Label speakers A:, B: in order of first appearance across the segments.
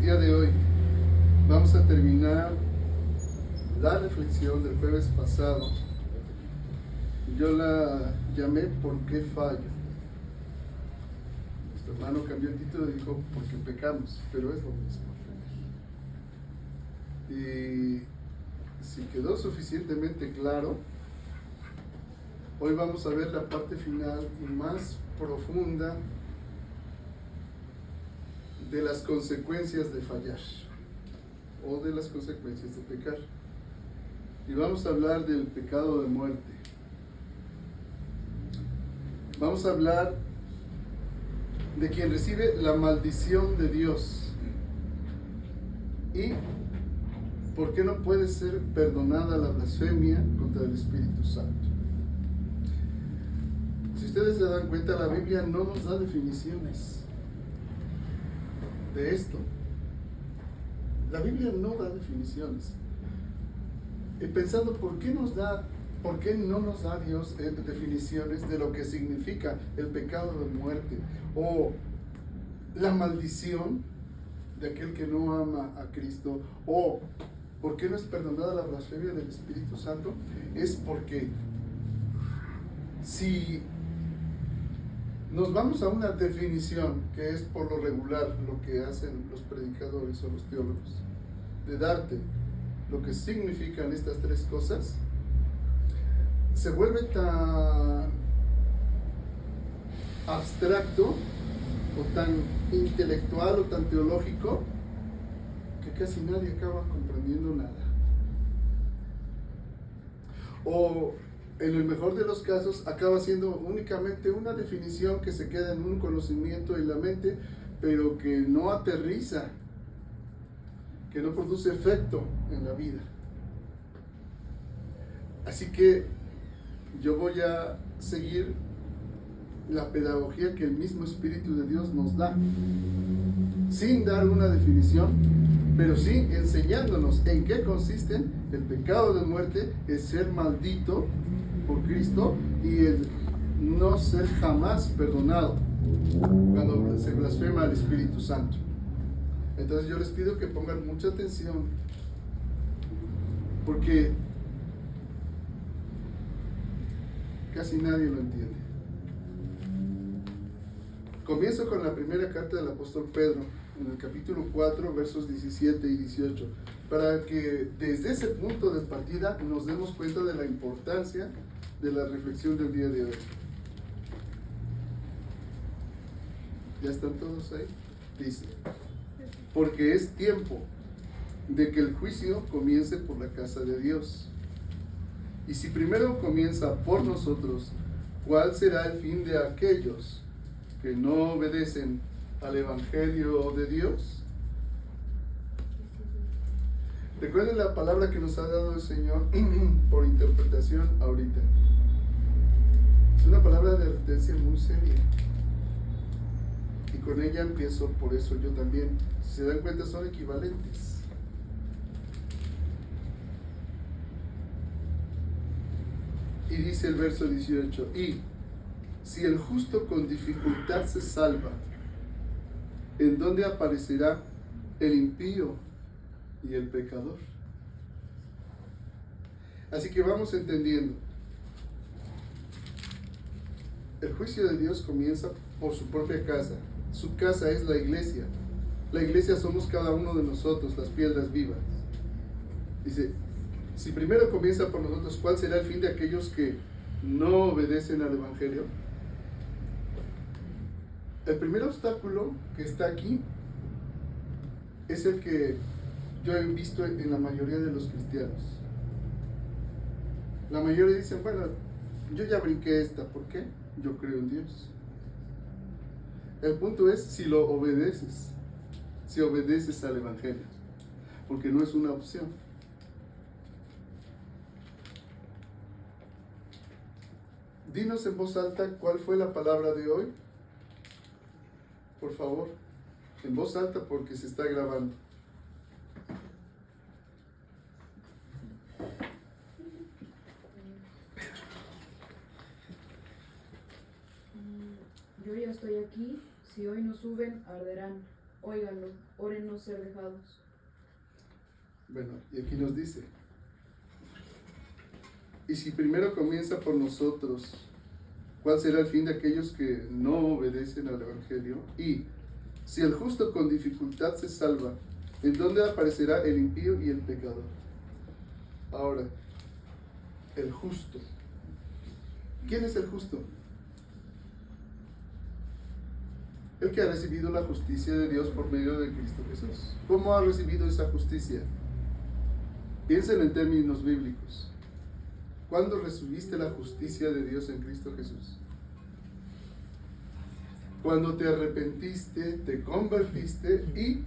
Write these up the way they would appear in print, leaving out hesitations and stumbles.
A: día de hoy vamos a terminar la reflexión del jueves pasado. Yo la llamé ¿Por qué fallo? Nuestro hermano cambió el título y dijo ¿Por qué pecamos? Pero es lo mismo. Y si quedó suficientemente claro, hoy vamos a ver la parte final y más profunda de las consecuencias de fallar o de las consecuencias de pecar. Y vamos a hablar del pecado de muerte. Vamos a hablar de quien recibe la maldición de Dios y por qué no puede ser perdonada la blasfemia contra el Espíritu Santo. Si ustedes se dan cuenta, la Biblia no nos da definiciones de esto. La Biblia no da definiciones. Pensando por qué no nos da Dios definiciones de lo que significa el pecado de muerte o la maldición de aquel que no ama a Cristo, o por qué no es perdonada la blasfemia del Espíritu Santo. Es porque si nos vamos a una definición, que es por lo regular lo que hacen los predicadores o los teólogos, de darte lo que significan estas tres cosas, se vuelve tan abstracto o tan intelectual o tan teológico que casi nadie acaba comprendiendo nada. O en el mejor de los casos acaba siendo únicamente una definición que se queda en un conocimiento en la mente, pero que no aterriza, que no produce efecto en la vida. Así que yo voy a seguir la pedagogía que el mismo Espíritu de Dios nos da, sin dar una definición, pero sí enseñándonos en qué consiste el pecado de muerte, el ser maldito por Cristo y el no ser jamás perdonado cuando se blasfema al Espíritu Santo. Entonces yo les pido que pongan mucha atención, porque casi nadie lo entiende. Comienzo con la primera carta del apóstol Pedro, en el capítulo 4, versos 17 y 18, para que desde ese punto de partida nos demos cuenta de la importancia de la reflexión del día de hoy. ¿Ya están todos ahí? Dice: porque es tiempo de que el juicio comience por la casa de Dios. Y si primero comienza por nosotros, ¿cuál será el fin de aquellos que no obedecen al Evangelio de Dios? Recuerden la palabra que nos ha dado el Señor por interpretación ahorita. Es una palabra de advertencia muy seria. Y con ella empiezo, por eso yo también. Si se dan cuenta, son equivalentes. Y dice el verso 18: y si el justo con dificultad se salva, ¿en dónde aparecerá el impío y el pecador? Así que vamos entendiendo. El juicio de Dios comienza por su propia casa. Su casa es la iglesia. La iglesia somos cada uno de nosotros, las piedras vivas. Dice: si primero comienza por nosotros, ¿cuál será el fin de aquellos que no obedecen al Evangelio? El primer obstáculo que está aquí es el que yo he visto en la mayoría de los cristianos. La mayoría dicen: bueno, yo ya brinqué esta, ¿por qué? Yo creo en Dios. El punto es si lo obedeces, si obedeces al Evangelio, porque no es una opción. Dinos en voz alta cuál fue la palabra de hoy, por favor, en voz alta, porque se está grabando.
B: Yo ya estoy aquí, si hoy no suben, arderán. Óiganlo, oren no ser dejados.
A: Bueno, y aquí nos dice, y si primero comienza por nosotros, ¿cuál será el fin de aquellos que no obedecen al Evangelio? Y si el justo con dificultad se salva, ¿en dónde aparecerá el impío y el pecador? Ahora, el justo. ¿Quién es el justo? El que ha recibido la justicia de Dios por medio de Cristo Jesús. ¿Cómo ha recibido esa justicia? Piensen en términos bíblicos. ¿Cuándo recibiste la justicia de Dios en Cristo Jesús? Cuando te arrepentiste, te convertiste y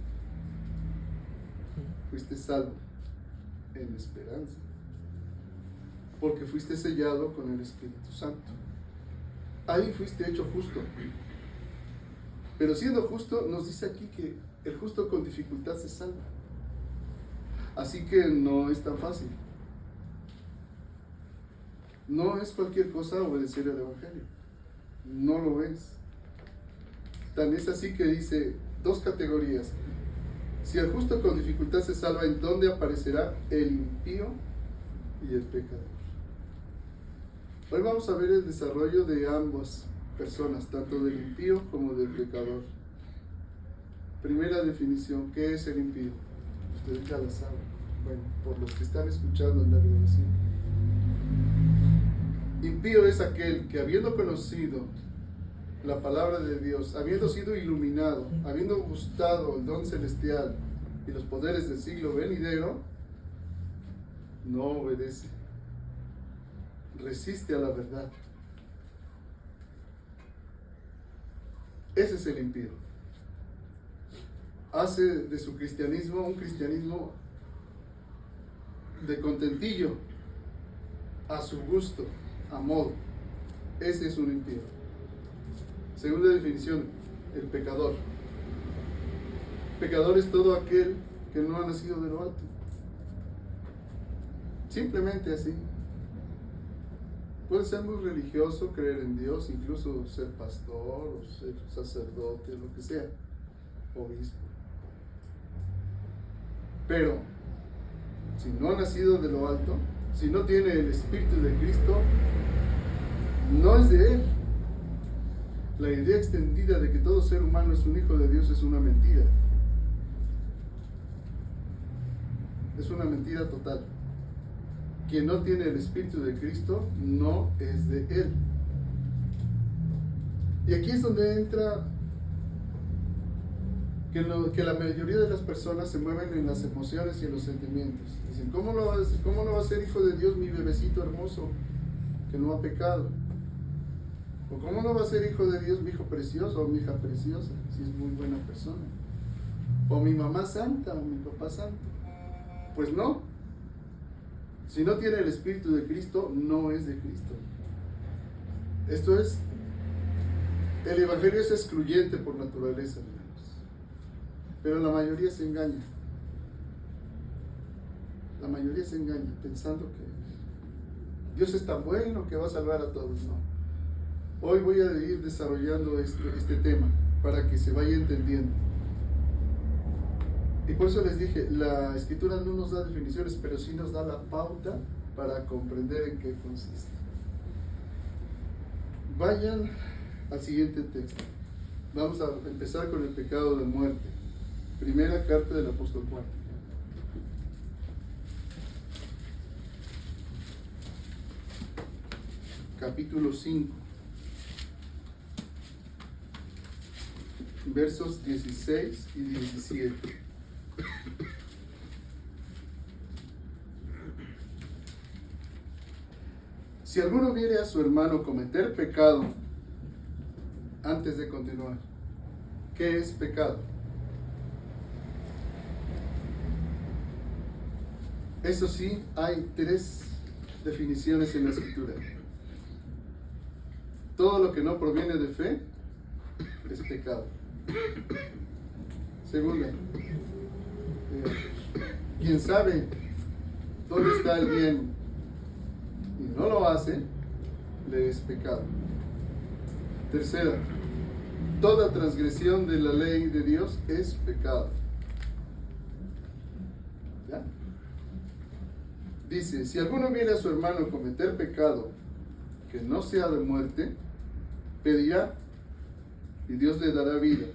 A: fuiste salvo en esperanza. Porque fuiste sellado con el Espíritu Santo. Ahí fuiste hecho justo. Pero siendo justo, nos dice aquí que el justo con dificultad se salva. Así que no es tan fácil. No es cualquier cosa obedecer al Evangelio. No lo es. Tan es así que dice dos categorías. Si el justo con dificultad se salva, ¿en dónde aparecerá el impío y el pecador? Hoy vamos a ver el desarrollo de ambas personas, tanto del impío como del pecador. Primera definición, ¿qué es el impío? Ustedes ya la saben. Bueno, por los que están escuchando en la grabación. Impío es aquel que, habiendo conocido la palabra de Dios, habiendo sido iluminado, habiendo gustado el don celestial y los poderes del siglo venidero, no obedece, resiste a la verdad. Ese es el impío. Hace de su cristianismo un cristianismo de contentillo, a su gusto, a modo. Ese es un impío. Segunda definición, el pecador. Pecador es todo aquel que no ha nacido de lo alto. Simplemente así. Puede ser muy religioso, creer en Dios, incluso ser pastor o ser sacerdote, lo que sea, obispo. Pero si no ha nacido de lo alto, si no tiene el Espíritu de Cristo, no es de Él. La idea extendida de que todo ser humano es un hijo de Dios es una mentira. Es una mentira total. Quien no tiene el Espíritu de Cristo no es de Él. Y aquí es donde entra que la mayoría de las personas se mueven en las emociones y en los sentimientos. Dicen, ¿cómo no va a ser hijo de Dios mi bebecito hermoso que no ha pecado? ¿O cómo no va a ser hijo de Dios mi hijo precioso o mi hija preciosa si es muy buena persona? ¿O mi mamá santa o mi papá santo? Pues no. Si no tiene el Espíritu de Cristo, no es de Cristo. Esto es, el Evangelio es excluyente por naturaleza, hermanos. Pero la mayoría se engaña. La mayoría se engaña pensando que Dios es tan bueno que va a salvar a todos. No. Hoy voy a ir desarrollando este tema para que se vaya entendiendo. Y por eso les dije, la Escritura no nos da definiciones, pero sí nos da la pauta para comprender en qué consiste. Vayan al siguiente texto. Vamos a empezar con el pecado de muerte. Primera carta del apóstol Juan. Capítulo 5. Versos 16 y 17. Si alguno viere a su hermano cometer pecado, antes de continuar, ¿qué es pecado? Eso sí, hay 3 definiciones en la Escritura. Todo lo que no proviene de fe es pecado. Segunda, quien sabe dónde está el bien y no lo hace, le es pecado. Tercera, toda transgresión de la ley de Dios es pecado. ¿Ya? Dice, si alguno viene a su hermano a cometer pecado que no sea de muerte, pedirá y Dios le dará vida.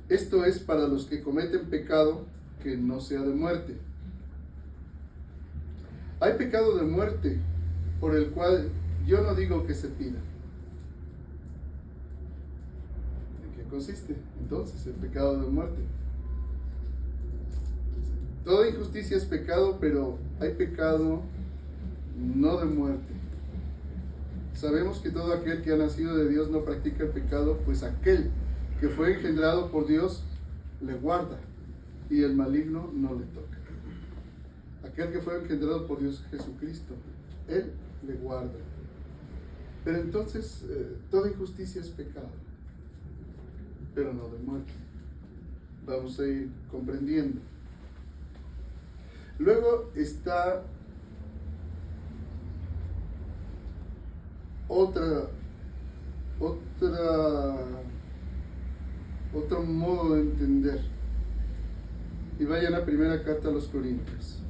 A: Esto es para los que cometen pecado que no sea de muerte. Hay pecado de muerte por el cual yo no digo que se pida. ¿En qué consiste entonces el pecado de muerte? Toda injusticia es pecado, pero hay pecado no de muerte. Sabemos que todo aquel que ha nacido de Dios no practica el pecado, pues aquel que fue engendrado por Dios le guarda y el maligno no le toca. Aquel que fue engendrado por Dios Jesucristo, Él le guarda. Pero entonces, toda injusticia es pecado, pero no de muerte. Vamos a ir comprendiendo. Luego está otro modo de entender. Y vayan a la primera carta a los Corintios,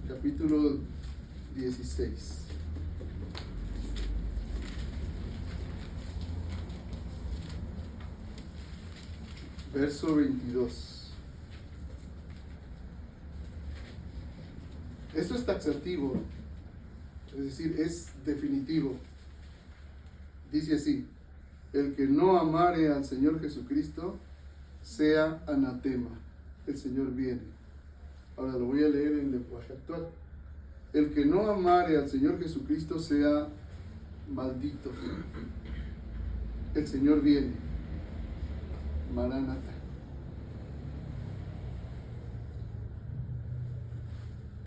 A: capítulo 16. Verso 22. Esto es taxativo, es decir, es definitivo. Dice así: el que no amare al Señor Jesucristo sea anatema. El Señor viene. Ahora lo voy a leer en lenguaje actual. El que no amare al Señor Jesucristo sea maldito. El Señor viene. Maranatha.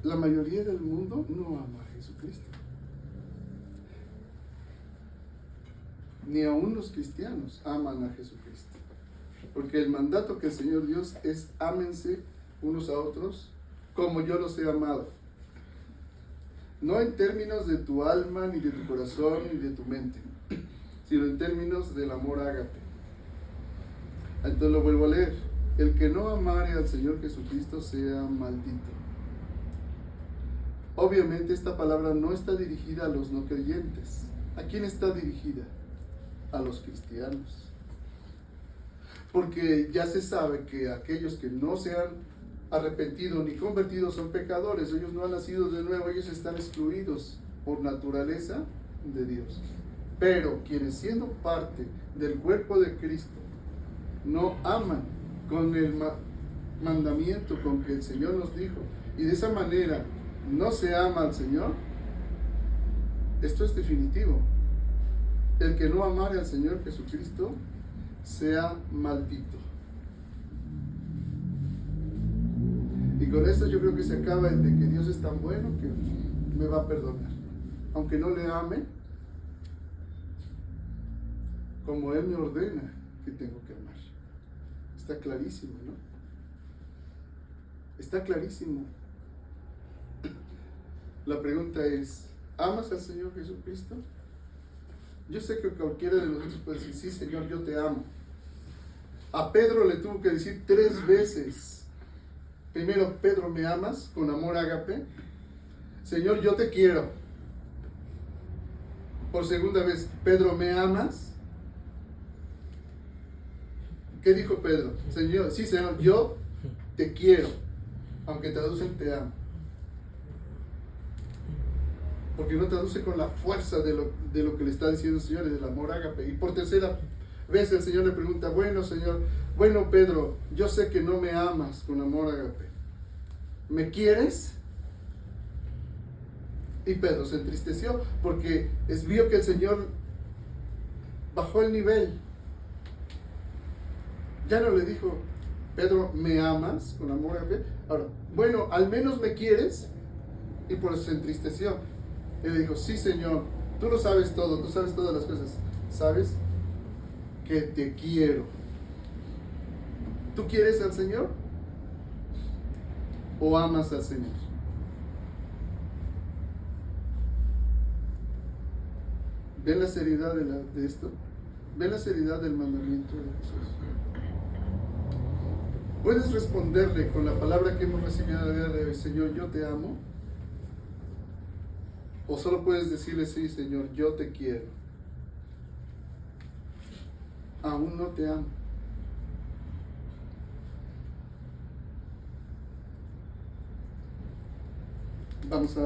A: La mayoría del mundo no ama a Jesucristo. Ni aún los cristianos aman a Jesucristo. Porque el mandato que el Señor Dios es: ámense unos a otros como yo los he amado. No en términos de tu alma, ni de tu corazón, ni de tu mente, sino en términos del amor ágape. Entonces lo vuelvo a leer. El que no amare al Señor Jesucristo sea maldito. Obviamente esta palabra no está dirigida a los no creyentes. ¿A quién está dirigida? A los cristianos. Porque ya se sabe que aquellos que no se han arrepentido ni convertido son pecadores. Ellos no han nacido de nuevo, ellos están excluidos por naturaleza de Dios. Pero quienes, siendo parte del cuerpo de Cristo, no aman con el mandamiento con que el Señor nos dijo, y de esa manera no se ama al Señor, esto es definitivo. El que no amare al Señor Jesucristo sea maldito. Y con esto yo creo que se acaba el de que Dios es tan bueno que me va a perdonar, aunque no le ame como Él me ordena que tengo que amar. Está clarísimo, ¿no? Está clarísimo. La pregunta es: ¿amas al Señor Jesucristo? Yo sé que cualquiera de nosotros puede decir: sí, Señor, yo te amo. A Pedro le tuvo que decir 3 veces. Primero: Pedro, ¿me amas? Con amor ágape. Señor, yo te quiero. Por segunda vez: Pedro, ¿me amas? ¿Qué dijo Pedro? Señor, sí, Señor, yo te quiero. Aunque traducen te amo. Porque no traduce con la fuerza de lo que le está diciendo el Señor, del amor ágape. Y por tercera vez el Señor le pregunta: bueno, Señor, bueno, Pedro, yo sé que no me amas con amor ágape. ¿Me quieres? Y Pedro se entristeció porque vio que el Señor bajó el nivel. Ya no le dijo: Pedro, ¿me amas con amor ágape? Ahora, bueno, al menos me quieres. Y por eso se entristeció. Él le dijo: sí, Señor, tú lo sabes todo, tú sabes todas las cosas. ¿Sabes? Que te quiero. ¿Tú quieres al Señor? ¿O amas al Señor? ¿Ven la seriedad de esto? ¿Ven la seriedad del mandamiento de Jesús? ¿Puedes responderle con la palabra que hemos recibido el día de hoy, Señor, yo te amo? ¿O solo puedes decirle, sí, Señor, yo te quiero? Aún no te amo. Vamos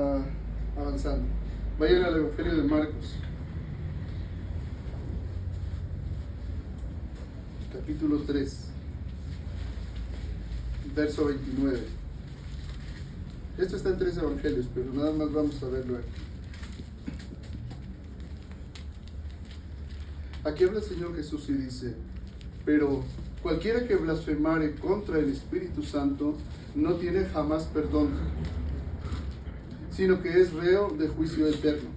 A: avanzando. Vayan al Evangelio de Marcos, capítulo 3, verso 29. Esto está en 3 evangelios, pero nada más vamos a verlo aquí. Aquí habla el Señor Jesús y dice: pero cualquiera que blasfemare contra el Espíritu Santo no tiene jamás perdón, sino que es reo de juicio eterno.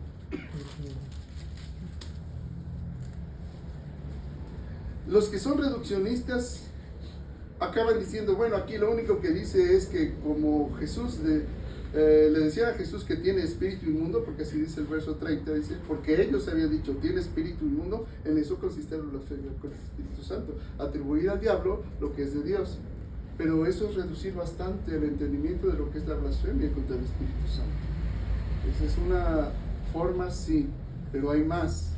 A: Los que son reduccionistas acaban diciendo, bueno, aquí lo único que dice es que como Jesús le decía a Jesús que tiene espíritu inmundo, porque así dice el verso 30, dice, porque ellos habían dicho, tiene espíritu inmundo, en eso consiste la blasfemia con el Espíritu Santo, atribuir al diablo lo que es de Dios. Pero eso es reducir bastante el entendimiento de lo que es la blasfemia contra el Espíritu Santo. Esa es una forma, sí, pero hay más.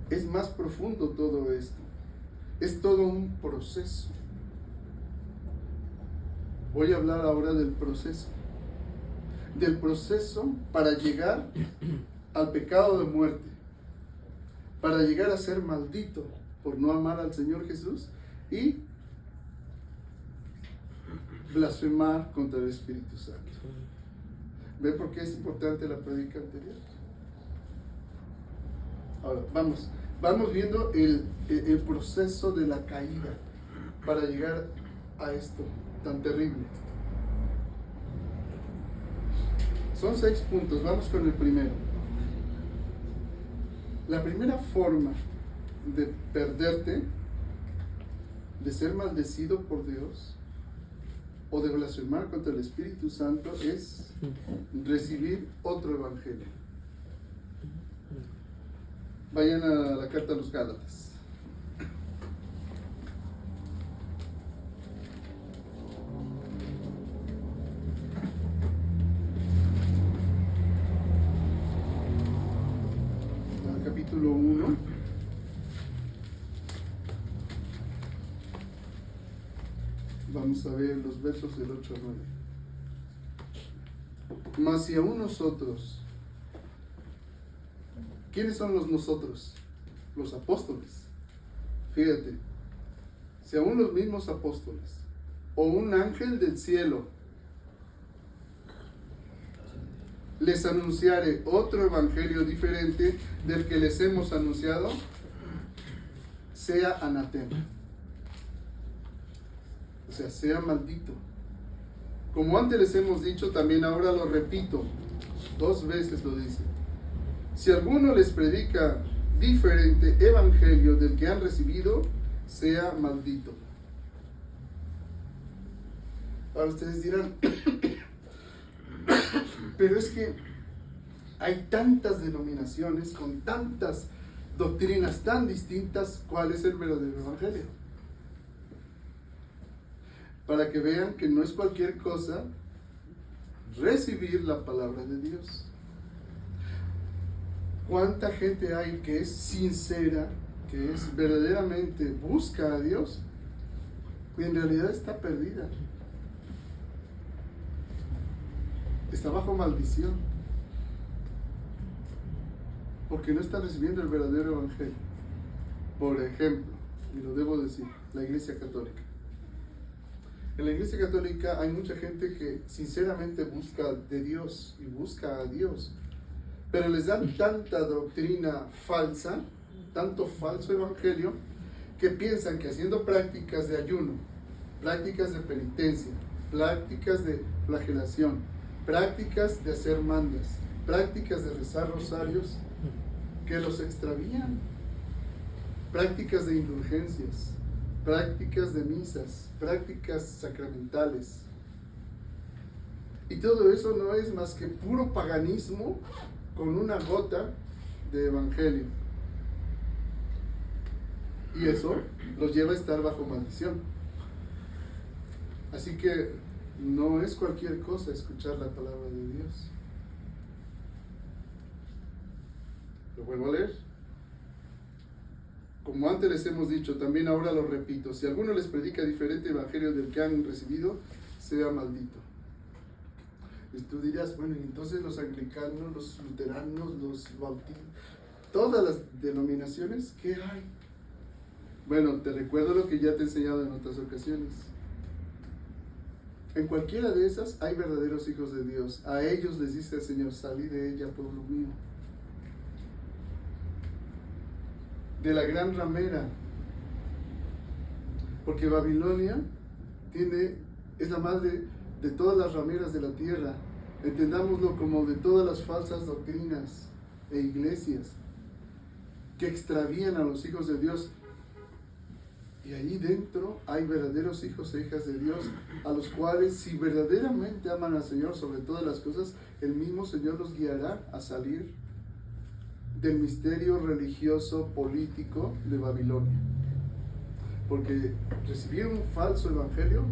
A: Es más profundo todo esto. Es todo un proceso. Voy a hablar ahora del proceso. Del proceso para llegar al pecado de muerte. Para llegar a ser maldito por no amar al Señor Jesús y blasfemar contra el Espíritu Santo. ¿Ven por qué es importante la prédica anterior? Ahora, vamos viendo el proceso de la caída para llegar a esto tan terrible. Son 6 puntos, vamos con el primero. La primera forma de perderte, de ser maldecido por Dios o de blasfemar contra el Espíritu Santo es recibir otro evangelio. Vayan a la carta a los Gálatas. Al capítulo 1. Vamos a ver los versos del 8 al 9. Mas si aún nosotros, ¿quiénes son los nosotros? Los apóstoles. Fíjate, si aún los mismos apóstoles o un ángel del cielo les anunciare otro evangelio diferente del que les hemos anunciado, sea anatema. O sea, sea maldito. Como antes les hemos dicho, también ahora lo repito, 2 veces lo dice. Si alguno les predica diferente evangelio del que han recibido, sea maldito. Ahora ustedes dirán, pero es que hay tantas denominaciones con tantas doctrinas tan distintas, ¿cuál es el verdadero evangelio? Para que vean que no es cualquier cosa recibir la palabra de Dios. ¿Cuánta gente hay que es sincera, que es verdaderamente busca a Dios y en realidad está perdida? Está bajo maldición porque no está recibiendo el verdadero evangelio. Por ejemplo, y lo debo decir, la Iglesia Católica. En la Iglesia Católica hay mucha gente que sinceramente busca de Dios y busca a Dios, pero les dan tanta doctrina falsa, tanto falso evangelio, que piensan que haciendo prácticas de ayuno, prácticas de penitencia, prácticas de flagelación, prácticas de hacer mandas, prácticas de rezar rosarios, que los extravían, prácticas de indulgencias, prácticas de misas, prácticas sacramentales. Y todo eso no es más que puro paganismo con una gota de evangelio. Y eso los lleva a estar bajo maldición. Así que no es cualquier cosa escuchar la palabra de Dios. Lo vuelvo a leer. Como antes les hemos dicho, también ahora lo repito: si alguno les predica diferente evangelio del que han recibido, sea maldito. Y tú dirás, bueno, y entonces los anglicanos, los luteranos, los bautistas, todas las denominaciones, ¿qué hay? Bueno, te recuerdo lo que ya te he enseñado en otras ocasiones. En cualquiera de esas hay verdaderos hijos de Dios. A ellos les dice el Señor: salí de ella, pueblo mío. De la gran ramera, porque Babilonia es la madre de todas las rameras de la tierra. Entendámoslo como de todas las falsas doctrinas e iglesias que extravían a los hijos de Dios. Y ahí dentro hay verdaderos hijos e hijas de Dios, a los cuales, si verdaderamente aman al Señor sobre todas las cosas, el mismo Señor los guiará a salir del misterio religioso político de Babilonia. Porque recibir un falso evangelio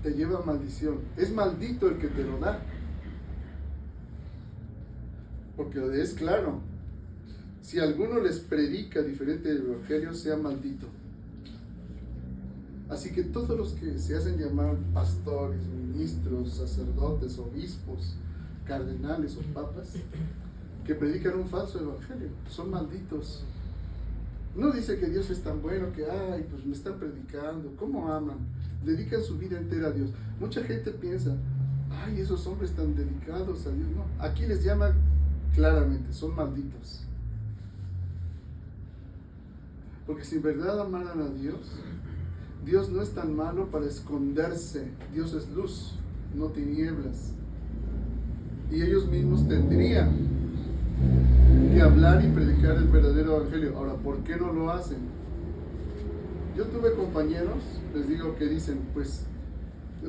A: te lleva a maldición. Es maldito el que te lo da, porque es claro: si alguno les predica diferente evangelio, sea maldito. Así que todos los que se hacen llamar pastores, ministros, sacerdotes, obispos, cardenales o papas, que predican un falso evangelio, son malditos. No dice que Dios es tan bueno que, pues me están predicando. ¿Cómo aman? Dedican su vida entera a Dios. Mucha gente piensa, esos hombres tan dedicados a Dios. No, aquí les llama claramente: son malditos. Porque si en verdad amaran a Dios, Dios no es tan malo para esconderse. Dios es luz, no tinieblas. Y ellos mismos tendrían que hablar y predicar el verdadero evangelio. Ahora, ¿por qué no lo hacen? Yo tuve compañeros, les digo, que dicen, pues,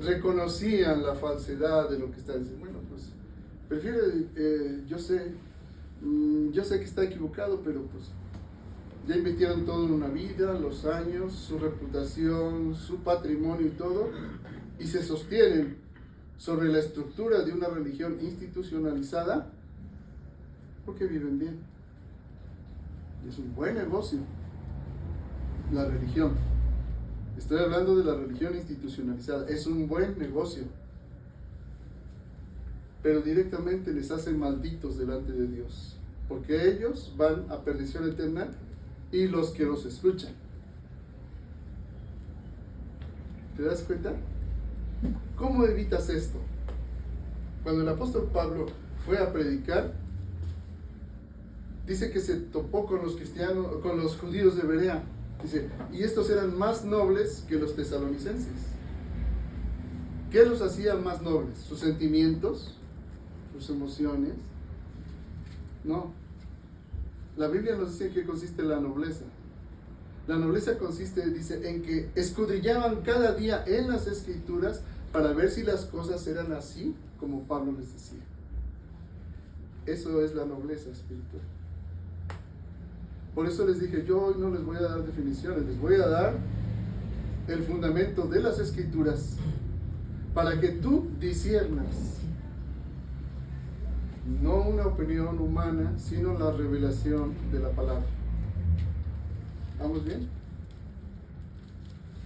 A: reconocían la falsedad de lo que está diciendo. Bueno, pues, yo sé que está equivocado, pero pues, ya invirtieron todo en una vida, los años, su reputación, su patrimonio y todo, y se sostienen sobre la estructura de una religión institucionalizada, porque viven bien. Y es un buen negocio la religión. Estoy hablando de la religión institucionalizada. Es un buen negocio, pero directamente les hacen malditos delante de Dios, porque ellos van a perdición eterna y los que los escuchan. ¿Te das cuenta? ¿Cómo evitas esto? Cuando el apóstol Pablo fue a predicar, dice que se topó con los cristianos, con los judíos de Berea. Dice, y estos eran más nobles que los tesalonicenses. ¿Qué los hacía más nobles? ¿Sus sentimientos? ¿Sus emociones? No. La Biblia nos dice en qué consiste la nobleza. La nobleza consiste, dice, en que escudriñaban cada día en las Escrituras para ver si las cosas eran así como Pablo les decía. Eso es la nobleza espiritual. Por eso les dije, yo hoy no les voy a dar definiciones, les voy a dar el fundamento de las Escrituras para que tú disiernas, no una opinión humana, sino la revelación de la palabra. ¿Vamos bien?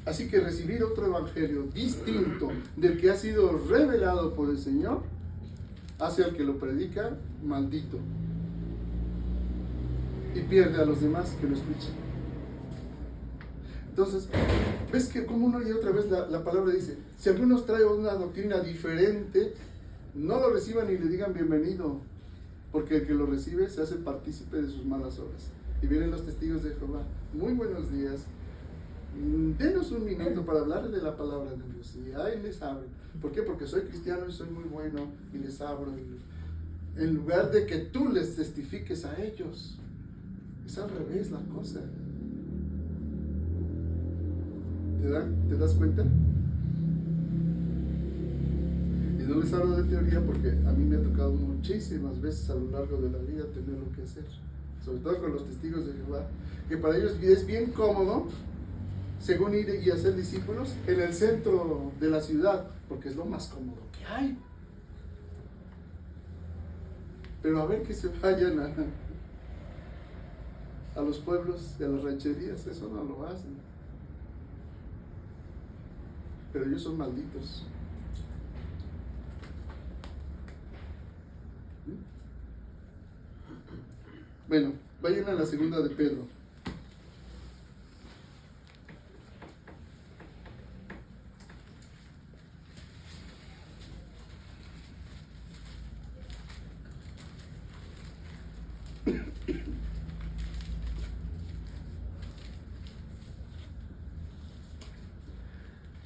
A: Así que recibir otro evangelio distinto del que ha sido revelado por el Señor hace al que lo predica maldito y pierde a los demás que lo escuchan. Entonces, ¿ves que como una y otra vez la palabra dice, si algunos traen una doctrina diferente, no lo reciban y le digan bienvenido, porque el que lo recibe se hace partícipe de sus malas obras? Y vienen los testigos de Jehová: muy buenos días, denos un minuto para hablar de la palabra de Dios. Y ahí les abro. ¿Por qué? Porque soy cristiano y soy muy bueno y les abro. En lugar de que tú les testifiques a ellos. Es al revés la cosa. ¿Te das cuenta? Y no les hablo de teoría porque a mí me ha tocado muchísimas veces a lo largo de la vida tenerlo que hacer, sobre todo con los testigos de Jehová, que para ellos es bien cómodo, según ir y hacer discípulos, en el centro de la ciudad, porque es lo más cómodo que hay. Pero a ver que se vayan a los pueblos y a las rancherías, eso no lo hacen. Pero ellos son malditos. Bueno, vayan a la segunda de Pedro.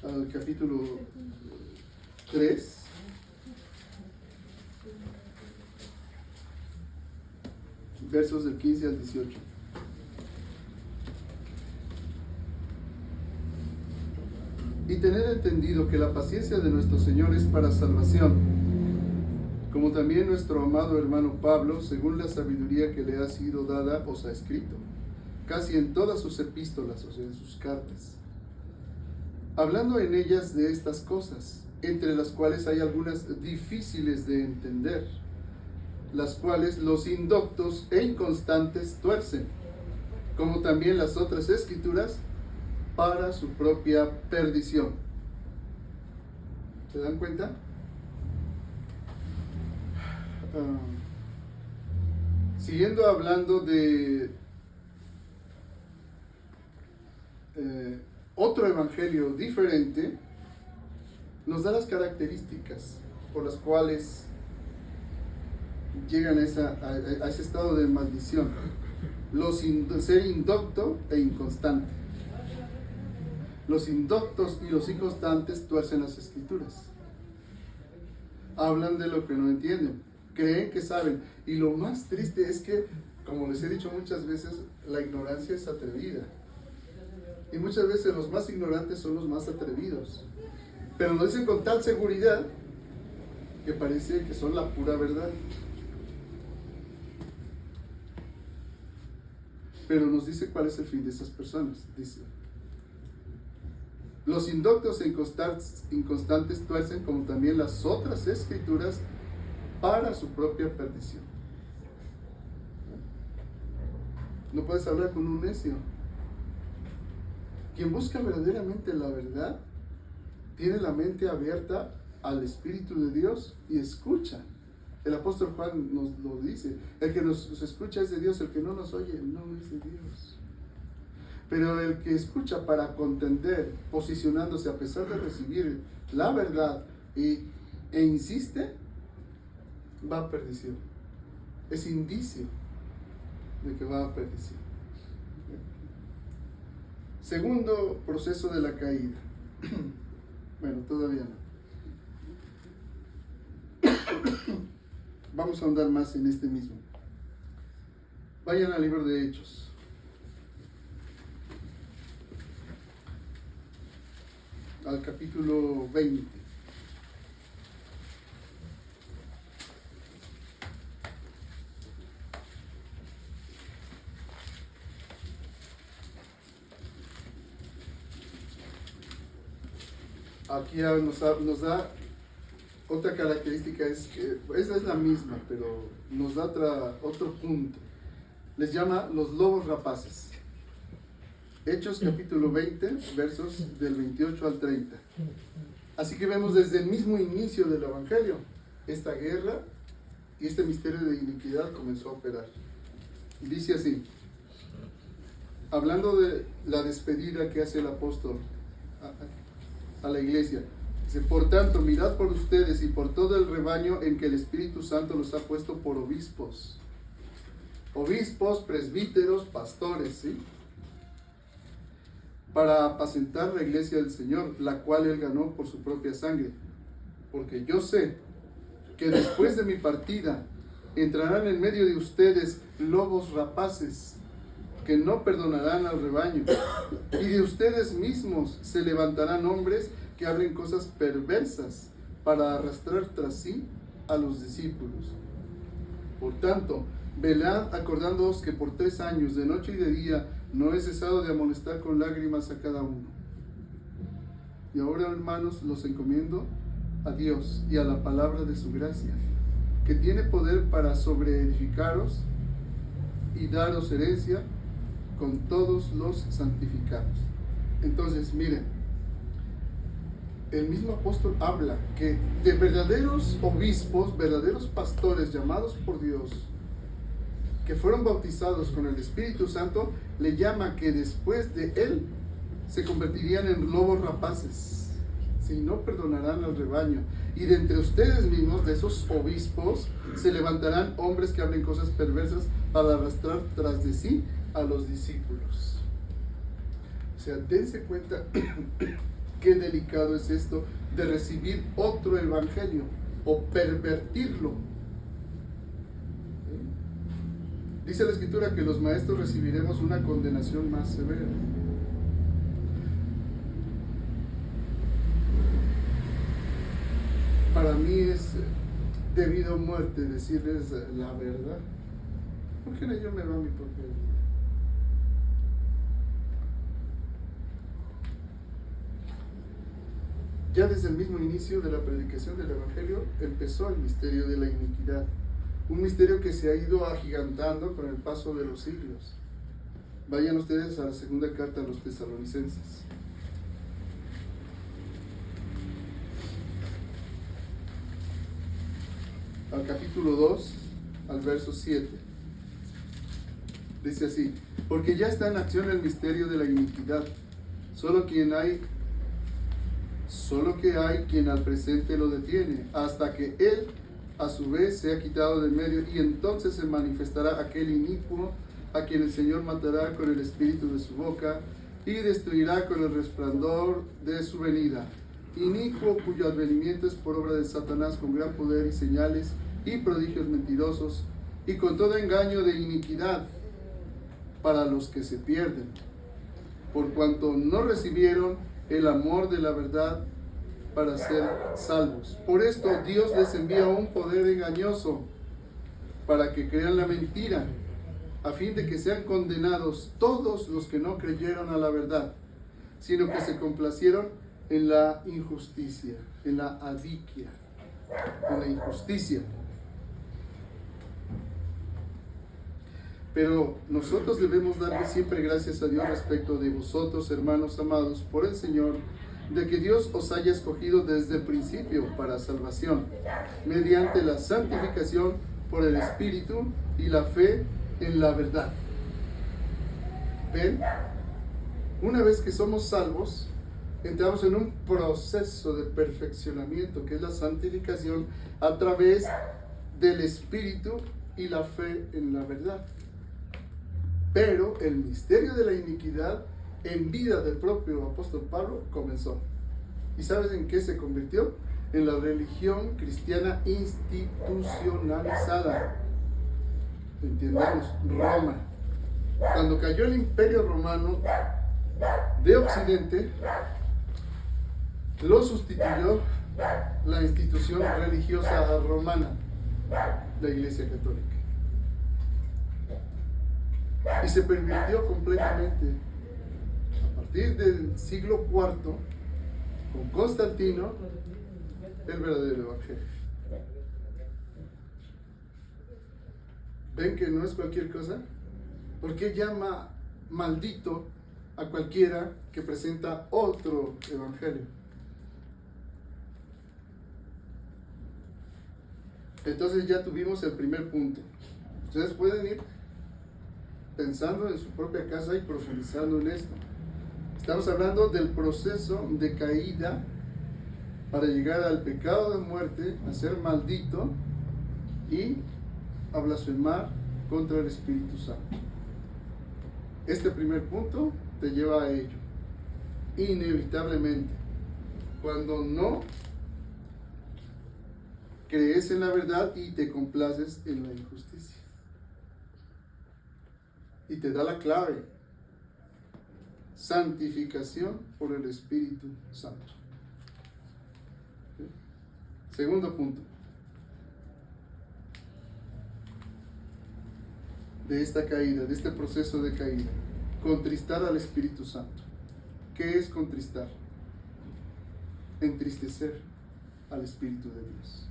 A: Al capítulo 3. Versos del 15 al 18. Y tener entendido que la paciencia de nuestro Señor es para salvación, como también nuestro amado hermano Pablo, según la sabiduría que le ha sido dada, os ha escrito, casi en todas sus epístolas, o sea, en sus cartas, hablando en ellas de estas cosas, entre las cuales hay algunas difíciles de entender, las cuales los indoctos e inconstantes tuercen, como también las otras escrituras, para su propia perdición. ¿Se dan cuenta? Siguiendo hablando de otro evangelio diferente, nos da las características por las cuales llegan a ese estado de maldición. Ser indocto e inconstante. Los indoctos y los inconstantes tuercen las escrituras. Hablan de lo que no entienden. Creen que saben. Y lo más triste es que, como les he dicho muchas veces, la ignorancia es atrevida. Y muchas veces los más ignorantes son los más atrevidos. Pero lo dicen con tal seguridad que parece que son la pura verdad. Pero nos dice cuál es el fin de esas personas. Dice: los indoctos e inconstantes tuercen, como también las otras escrituras, para su propia perdición. No puedes hablar con un necio. Quien busca verdaderamente la verdad tiene la mente abierta al Espíritu de Dios y escucha. El apóstol Juan nos lo dice: el que nos escucha es de Dios, el que no nos oye no es de Dios. Pero el que escucha para contender, posicionándose a pesar de recibir la verdad e insiste, va a perdición. Es indicio de que va a perdición. Segundo proceso de la caída. Bueno, todavía no. Vamos a ahondar más en este mismo. Vayan al libro de Hechos. Al capítulo 20. Aquí nos da otra característica, es que esa es la misma, pero nos da otro punto. Les llama los lobos rapaces. Hechos capítulo 20, versos del 28 al 30. Así que vemos desde el mismo inicio del Evangelio, esta guerra y este misterio de iniquidad comenzó a operar. Y dice así, hablando de la despedida que hace el apóstol a la iglesia, dice: por tanto, mirad por ustedes y por todo el rebaño en que el Espíritu Santo los ha puesto por obispos, presbíteros, pastores, ¿sí?, para apacentar la iglesia del Señor, la cual Él ganó por su propia sangre. Porque yo sé que después de mi partida entrarán en medio de ustedes lobos rapaces, que no perdonarán al rebaño, y de ustedes mismos se levantarán hombres que hablen cosas perversas para arrastrar tras sí a los discípulos. Por tanto, velad acordándoos que por 3 años, de noche y de día, no he cesado de amonestar con lágrimas a cada uno. Y ahora, hermanos, los encomiendo a Dios y a la palabra de su gracia, que tiene poder para sobreedificaros y daros herencia con todos los santificados. Entonces, miren, el mismo apóstol habla que de verdaderos obispos, verdaderos pastores llamados por Dios, que fueron bautizados con el Espíritu Santo, le llama que después de él se convertirían en lobos rapaces, si no perdonarán al rebaño. Y de entre ustedes mismos, de esos obispos, se levantarán hombres que hablen cosas perversas para arrastrar tras de sí a los discípulos. O sea, dense cuenta qué delicado es esto de recibir otro evangelio o pervertirlo. Dice la Escritura que los maestros recibiremos una condenación más severa. Para mí es debido a muerte decirles la verdad. ¿Por qué no yo me va a mi propia vida? Ya desde el mismo inicio de la predicación del Evangelio empezó el misterio de la iniquidad. Un misterio que se ha ido agigantando con el paso de los siglos. Vayan ustedes a la segunda carta a los Tesalonicenses. Al capítulo 2, al verso 7. Dice así: porque ya está en acción el misterio de la iniquidad, solo que hay quien al presente lo detiene, hasta que él a su vez se ha quitado del medio, y entonces se manifestará aquel inicuo, a quien el Señor matará con el espíritu de su boca, y destruirá con el resplandor de su venida. Inicuo, cuyo advenimiento es por obra de Satanás, con gran poder y señales y prodigios mentirosos, y con todo engaño de iniquidad para los que se pierden, por cuanto no recibieron el amor de la verdad para ser salvos. Por esto Dios les envía un poder engañoso para que crean la mentira, a fin de que sean condenados todos los que no creyeron a la verdad, sino que se complacieron en la injusticia, en la adiquia, en la injusticia. Pero nosotros debemos darle siempre gracias a Dios respecto de vosotros, hermanos amados, por el Señor, de que Dios os haya escogido desde el principio para salvación, mediante la santificación por el Espíritu y la fe en la verdad. ¿Ven? Una vez que somos salvos, entramos en un proceso de perfeccionamiento, que es la santificación a través del Espíritu y la fe en la verdad. Pero el misterio de la iniquidad en vida del propio apóstol Pablo comenzó. ¿Y sabes en qué se convirtió? En la religión cristiana institucionalizada. Entendamos, Roma. Cuando cayó el imperio romano de Occidente, lo sustituyó la institución religiosa romana, la Iglesia Católica. Y se pervirtió completamente. A partir del siglo IV, con Constantino, el verdadero evangelio. ¿Ven que no es cualquier cosa? ¿Por qué llama maldito a cualquiera que presenta otro evangelio? Entonces ya tuvimos el primer punto. Ustedes pueden ir pensando en su propia casa y profundizando en esto. Estamos hablando del proceso de caída para llegar al pecado de muerte, a ser maldito y a blasfemar contra el Espíritu Santo. Este primer punto te lleva a ello, inevitablemente. Cuando no crees en la verdad y te complaces en la injusticia. Y te da la clave: santificación por el Espíritu Santo. ¿Sí? Segundo punto de esta caída, de este proceso de caída: contristar al Espíritu Santo. ¿Qué es contristar? Entristecer al Espíritu de Dios.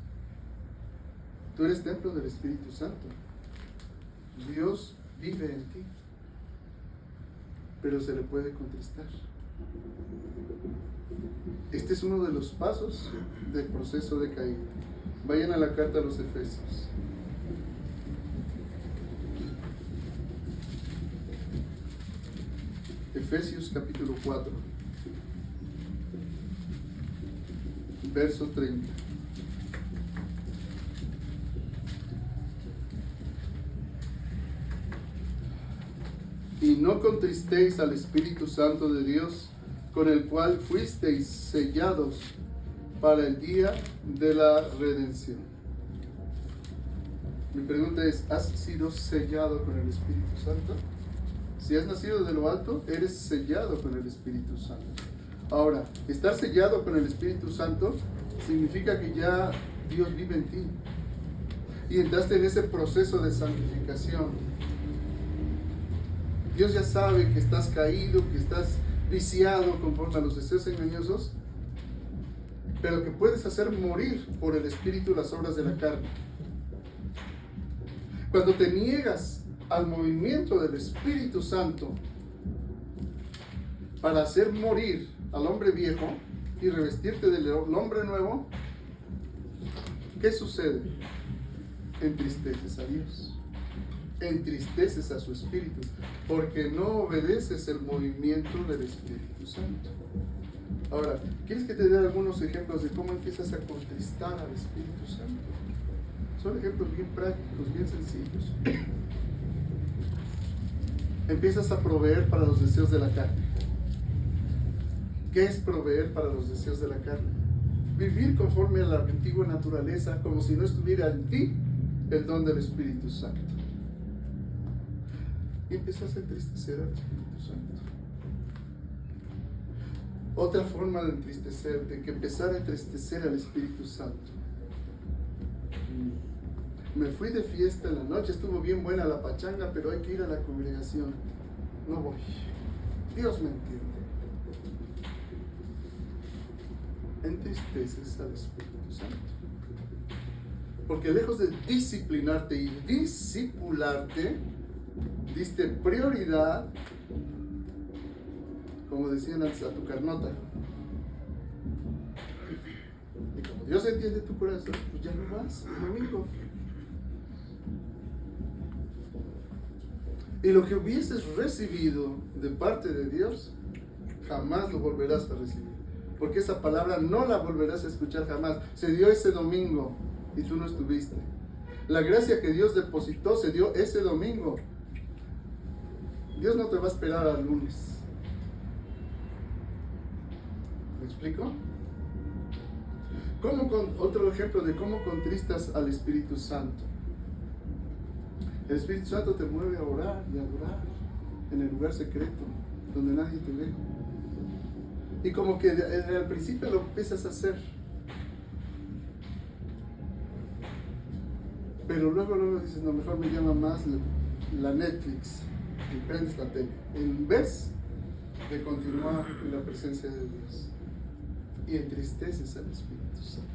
A: Tú eres templo del Espíritu Santo. Dios vive en ti, pero se le puede contristar. Este es uno de los pasos del proceso de caída. Vayan a la carta a los Efesios. Efesios capítulo 4, verso 30. Y no contristéis al Espíritu Santo de Dios, con el cual fuisteis sellados para el día de la redención. Mi pregunta es: ¿has sido sellado con el Espíritu Santo? Si has nacido de lo alto, eres sellado con el Espíritu Santo. Ahora, estar sellado con el Espíritu Santo significa que ya Dios vive en ti y entraste en ese proceso de santificación. Dios ya sabe que estás caído, que estás viciado conforme a los deseos engañosos, pero que puedes hacer morir por el Espíritu las obras de la carne. Cuando te niegas al movimiento del Espíritu Santo para hacer morir al hombre viejo y revestirte del hombre nuevo, ¿qué sucede? Entristeces a Dios, entristeces a su Espíritu, porque no obedeces el movimiento del Espíritu Santo. Ahora, ¿quieres que te dé algunos ejemplos de cómo empiezas a contristar al Espíritu Santo? Son ejemplos bien prácticos, bien sencillos. Empiezas a proveer para los deseos de la carne. ¿Qué es proveer para los deseos de la carne? Vivir conforme a la antigua naturaleza, como si no estuviera en ti el don del Espíritu Santo. Y empiezas a entristecer al Espíritu Santo. Otra forma de entristecer, de que empezar a entristecer al Espíritu Santo. Me fui de fiesta en la noche, estuvo bien buena la pachanga, pero hay que ir a la congregación. No voy. Dios me entiende. Entristeces al Espíritu Santo. Porque lejos de disciplinarte y discipularte, diste prioridad, como decían antes, a tu carnota. Y como Dios entiende tu corazón, pues ya no vas el domingo. Y lo que hubieses recibido de parte de Dios, jamás lo volverás a recibir. Porque esa palabra no la volverás a escuchar jamás. Se dio ese domingo y tú no estuviste. La gracia que Dios depositó se dio ese domingo. Dios no te va a esperar al lunes. ¿Me explico? Otro ejemplo de cómo contristas al Espíritu Santo. El Espíritu Santo te mueve a orar y a adorar en el lugar secreto, donde nadie te ve. Y como que al principio lo empiezas a hacer. Pero luego dices, no, mejor me llama más la Netflix. Y prendes la tele. En vez de continuar en la presencia de Dios. Y entristeces al Espíritu Santo.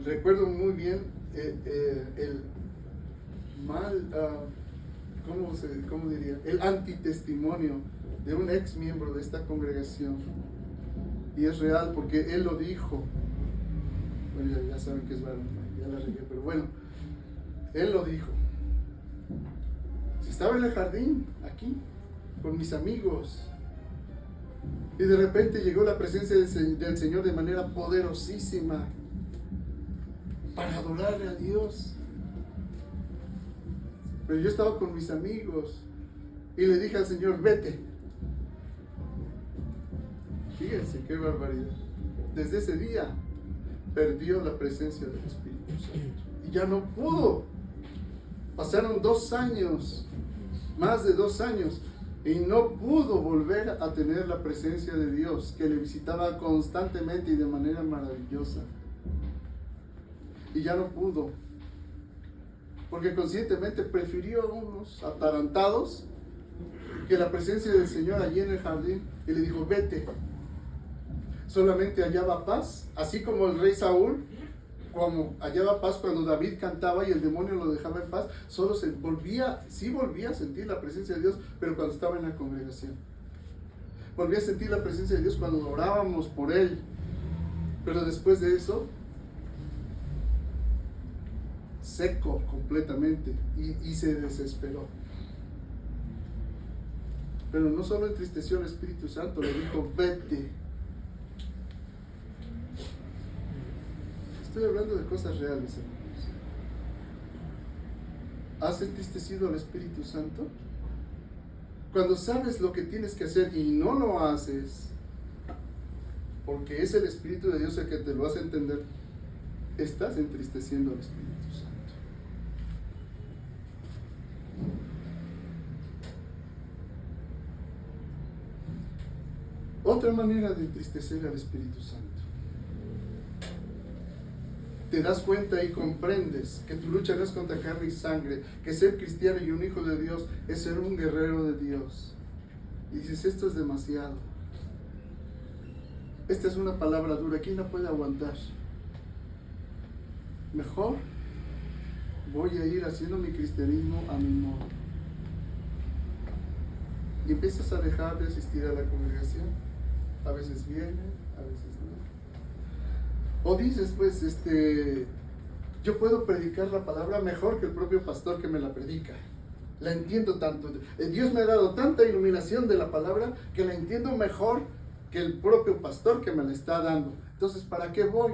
A: Recuerdo muy bien el ¿cómo diría? El antitestimonio de un ex miembro de esta congregación. Y es real porque él lo dijo. Bueno, ya saben que es varón, ya la regué, pero bueno, él lo dijo. Estaba en el jardín, aquí, con mis amigos. Y de repente llegó la presencia del Señor de manera poderosísima para adorarle a Dios. Pero yo estaba con mis amigos y le dije al Señor, vete. Fíjense qué barbaridad. Desde ese día perdió la presencia del Espíritu Santo. Y ya no pudo. Pasaron 2 años, más de 2 años, y no pudo volver a tener la presencia de Dios, que le visitaba constantemente y de manera maravillosa. y ya no pudo, porque conscientemente prefirió a unos atarantados que la presencia del Señor allí en el jardín, y le dijo: vete. Solamente hallaba paz, así como el rey Saúl, como hallaba paz cuando David cantaba y el demonio lo dejaba en paz. Solo volvía a sentir la presencia de Dios, pero cuando estaba en la congregación. Volvía a sentir la presencia de Dios cuando orábamos por él, pero después de eso, seco completamente, y se desesperó. Pero no solo entristeció al Espíritu Santo, le dijo: vete. Estoy hablando de cosas reales, hermanos. ¿Has entristecido al Espíritu Santo? Cuando sabes lo que tienes que hacer y no lo haces, porque es el Espíritu de Dios el que te lo hace entender, estás entristeciendo al Espíritu Santo. Otra manera de entristecer al Espíritu Santo. Te das cuenta y comprendes que tu lucha no es contra carne y sangre, que ser cristiano y un hijo de Dios es ser un guerrero de Dios. Y dices: esto es demasiado. Esta es una palabra dura, ¿quién la puede aguantar? Mejor voy a ir haciendo mi cristianismo a mi modo. Y empiezas a dejar de asistir a la congregación. A veces viene, a veces no. O dices: pues yo puedo predicar la palabra mejor que el propio pastor que me la predica. La entiendo tanto. Dios me ha dado tanta iluminación de la palabra que la entiendo mejor que el propio pastor que me la está dando. Entonces, ¿para qué voy?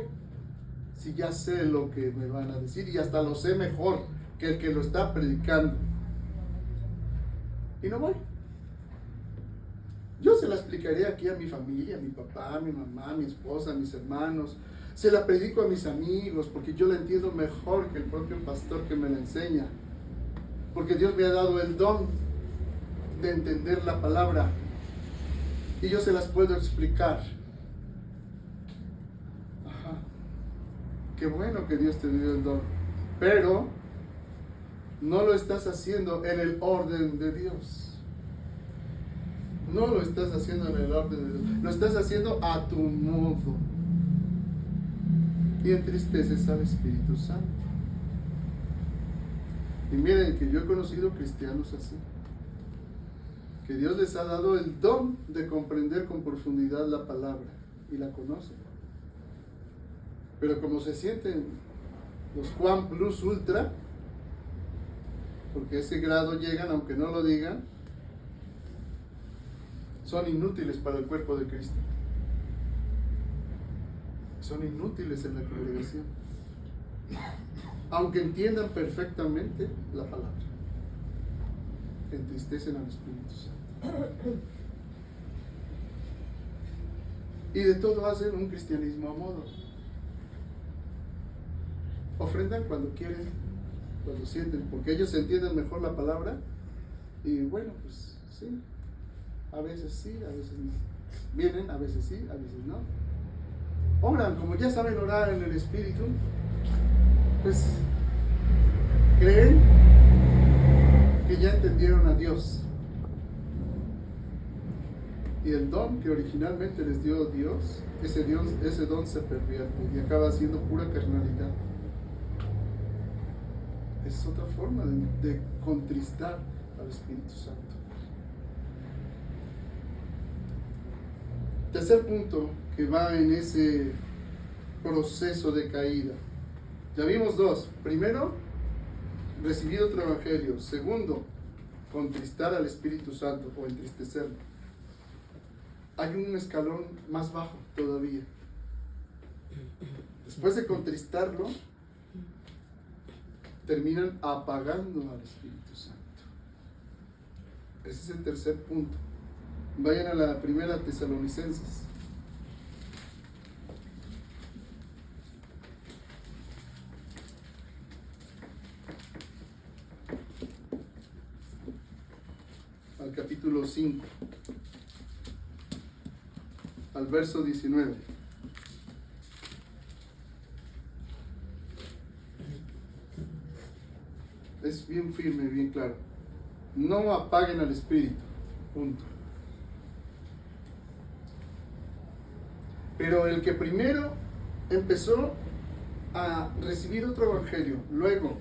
A: Si ya sé lo que me van a decir y hasta lo sé mejor que el que lo está predicando. Y no voy. Yo se la explicaré aquí a mi familia, a mi papá, a mi mamá, a mi esposa, a mis hermanos. Se la predico a mis amigos porque yo la entiendo mejor que el propio pastor que me la enseña. Porque Dios me ha dado el don de entender la palabra y yo se las puedo explicar. Ajá. Qué bueno que Dios te dio el don, pero no lo estás haciendo en el orden de Dios. No lo estás haciendo en el orden de Dios. Lo estás haciendo a tu modo. Y entristeces al Espíritu Santo. Y miren que yo he conocido cristianos así, que Dios les ha dado el don de comprender con profundidad la palabra y la conocen, pero como se sienten los Juan Plus Ultra, porque a ese grado llegan aunque no lo digan, son inútiles para el cuerpo de Cristo. Son inútiles en la congregación, aunque entiendan perfectamente la palabra. Entristecen al Espíritu Santo. Y de todo hacen un cristianismo a modo. Ofrendan cuando quieren, cuando sienten, porque ellos entienden mejor la palabra. Y bueno, pues sí, a veces no. Vienen, a veces sí, a veces no. Oran, como ya saben orar en el Espíritu, pues creen que ya entendieron a Dios. Y el don que originalmente les dio Dios, ese don se pervierte y acaba siendo pura carnalidad. Es otra forma de contristar al Espíritu Santo. Tercer punto que va en ese proceso de caída. Ya vimos dos. Primero, recibir otro evangelio. Segundo, contristar al Espíritu Santo o entristecerlo. Hay un escalón más bajo todavía. Después de contristarlo, terminan apagando al Espíritu Santo. Ese es el tercer punto. Vayan a la primera Tesalonicenses. Al capítulo 5, al verso 19. bien firme, bien claro. No apaguen al Espíritu. Punto. Pero el que primero empezó a recibir otro evangelio, luego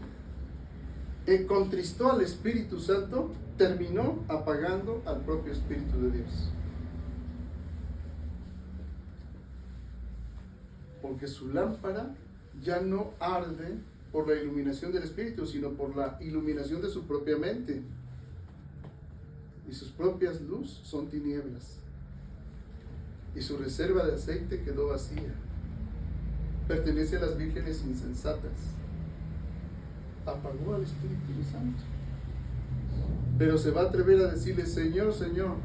A: contristó al Espíritu Santo, terminó apagando al propio Espíritu de Dios. Porque su lámpara ya no arde por la iluminación del Espíritu, sino por la iluminación de su propia mente. Y sus propias luz son tinieblas. Y su reserva de aceite quedó vacía. Pertenece a las vírgenes insensatas. Apagó al Espíritu Santo. Pero se va a atrever a decirle: Señor, Señor,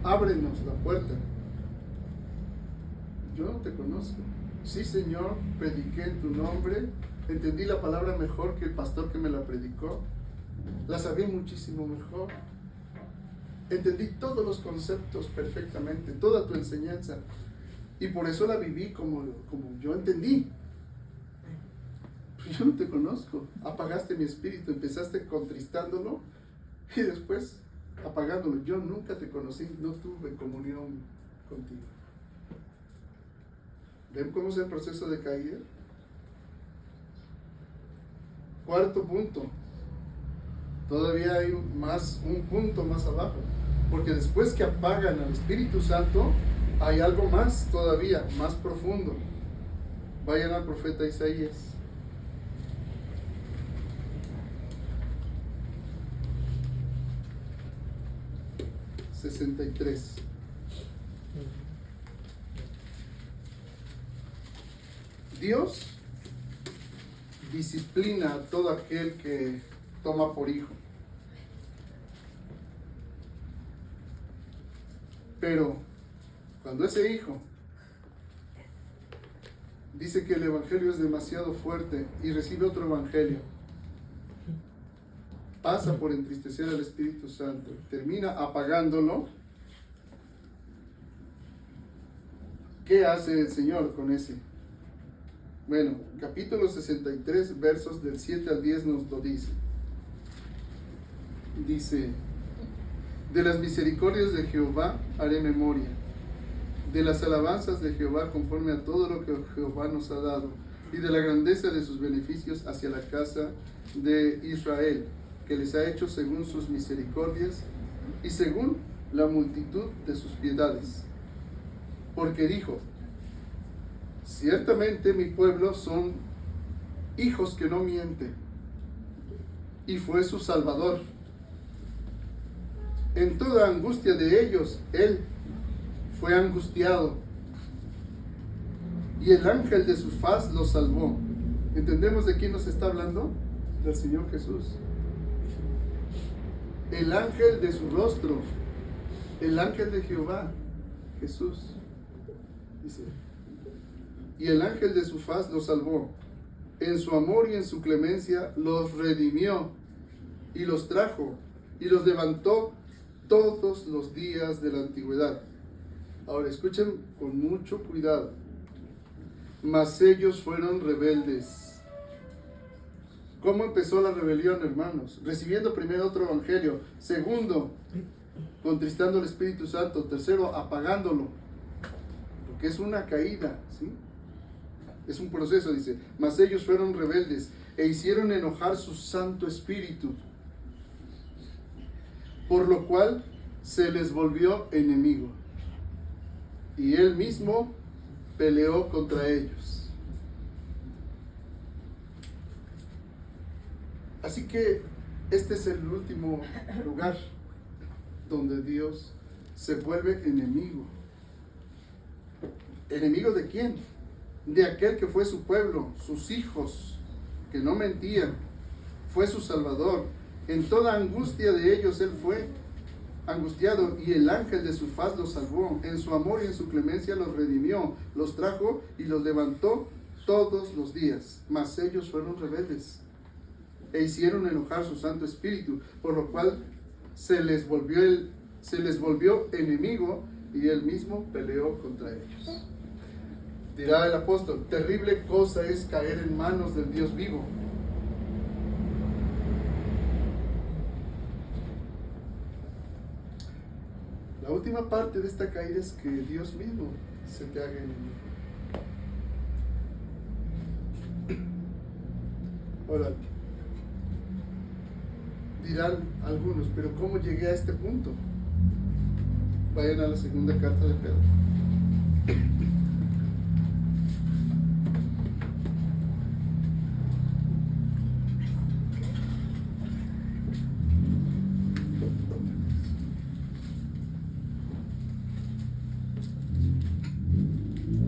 A: ábrenos la puerta. Yo no te conozco. Sí, Señor, prediqué en tu nombre, entendí la palabra mejor que el pastor que me la predicó, la sabía muchísimo mejor, entendí todos los conceptos perfectamente, toda tu enseñanza, y por eso la viví como yo entendí. Pero yo no te conozco. Apagaste mi espíritu, empezaste contristándolo y después apagándolo. Yo nunca te conocí, no tuve comunión contigo. ¿Ven cómo es el proceso de caída? Cuarto punto. Todavía hay un punto más abajo. Porque después que apagan al Espíritu Santo, hay algo más todavía, más profundo. Vayan al profeta Isaías. ...63... Dios disciplina a todo aquel que toma por hijo. Pero cuando ese hijo dice que el evangelio es demasiado fuerte y recibe otro evangelio, pasa por entristecer al Espíritu Santo, termina apagándolo, ¿qué hace el Señor con ese? Bueno, capítulo 63, versos del 7 al 10 nos lo dice. Dice: de las misericordias de Jehová haré memoria, de las alabanzas de Jehová conforme a todo lo que Jehová nos ha dado, y de la grandeza de sus beneficios hacia la casa de Israel, que les ha hecho según sus misericordias y según la multitud de sus piedades. Porque dijo: ciertamente mi pueblo son hijos que no mienten, y fue su Salvador. En toda angustia de ellos, él fue angustiado, y el ángel de su faz los salvó. ¿Entendemos de quién nos está hablando? Del Señor Jesús. El ángel de su rostro, el ángel de Jehová, Jesús, dice. Y el ángel de su faz los salvó. En su amor y en su clemencia los redimió y los trajo y los levantó todos los días de la antigüedad. Ahora escuchen con mucho cuidado. Mas ellos fueron rebeldes. ¿Cómo empezó la rebelión, hermanos? Recibiendo primero otro evangelio. Segundo, contristando al Espíritu Santo. Tercero, apagándolo. Porque es una caída, ¿sí? Es un proceso, dice. Mas ellos fueron rebeldes e hicieron enojar su Santo Espíritu, por lo cual se les volvió enemigo. Y él mismo peleó contra ellos. Así que este es el último lugar donde Dios se vuelve enemigo. ¿Enemigo de quién? De aquel que fue su pueblo, sus hijos, que no mentían, fue su Salvador. En toda angustia de ellos él fue angustiado, y el ángel de su faz los salvó. En su amor y en su clemencia los redimió, los trajo y los levantó todos los días. Mas ellos fueron rebeldes e hicieron enojar su Santo Espíritu, por lo cual se les volvió enemigo, y él mismo peleó contra ellos. Dirá el apóstol: terrible cosa es caer en manos del Dios vivo. La última parte de esta caída es que Dios mismo se te haga enemigo. Ahora, dirán algunos, pero ¿cómo llegué a este punto? Vayan a la segunda carta de Pedro.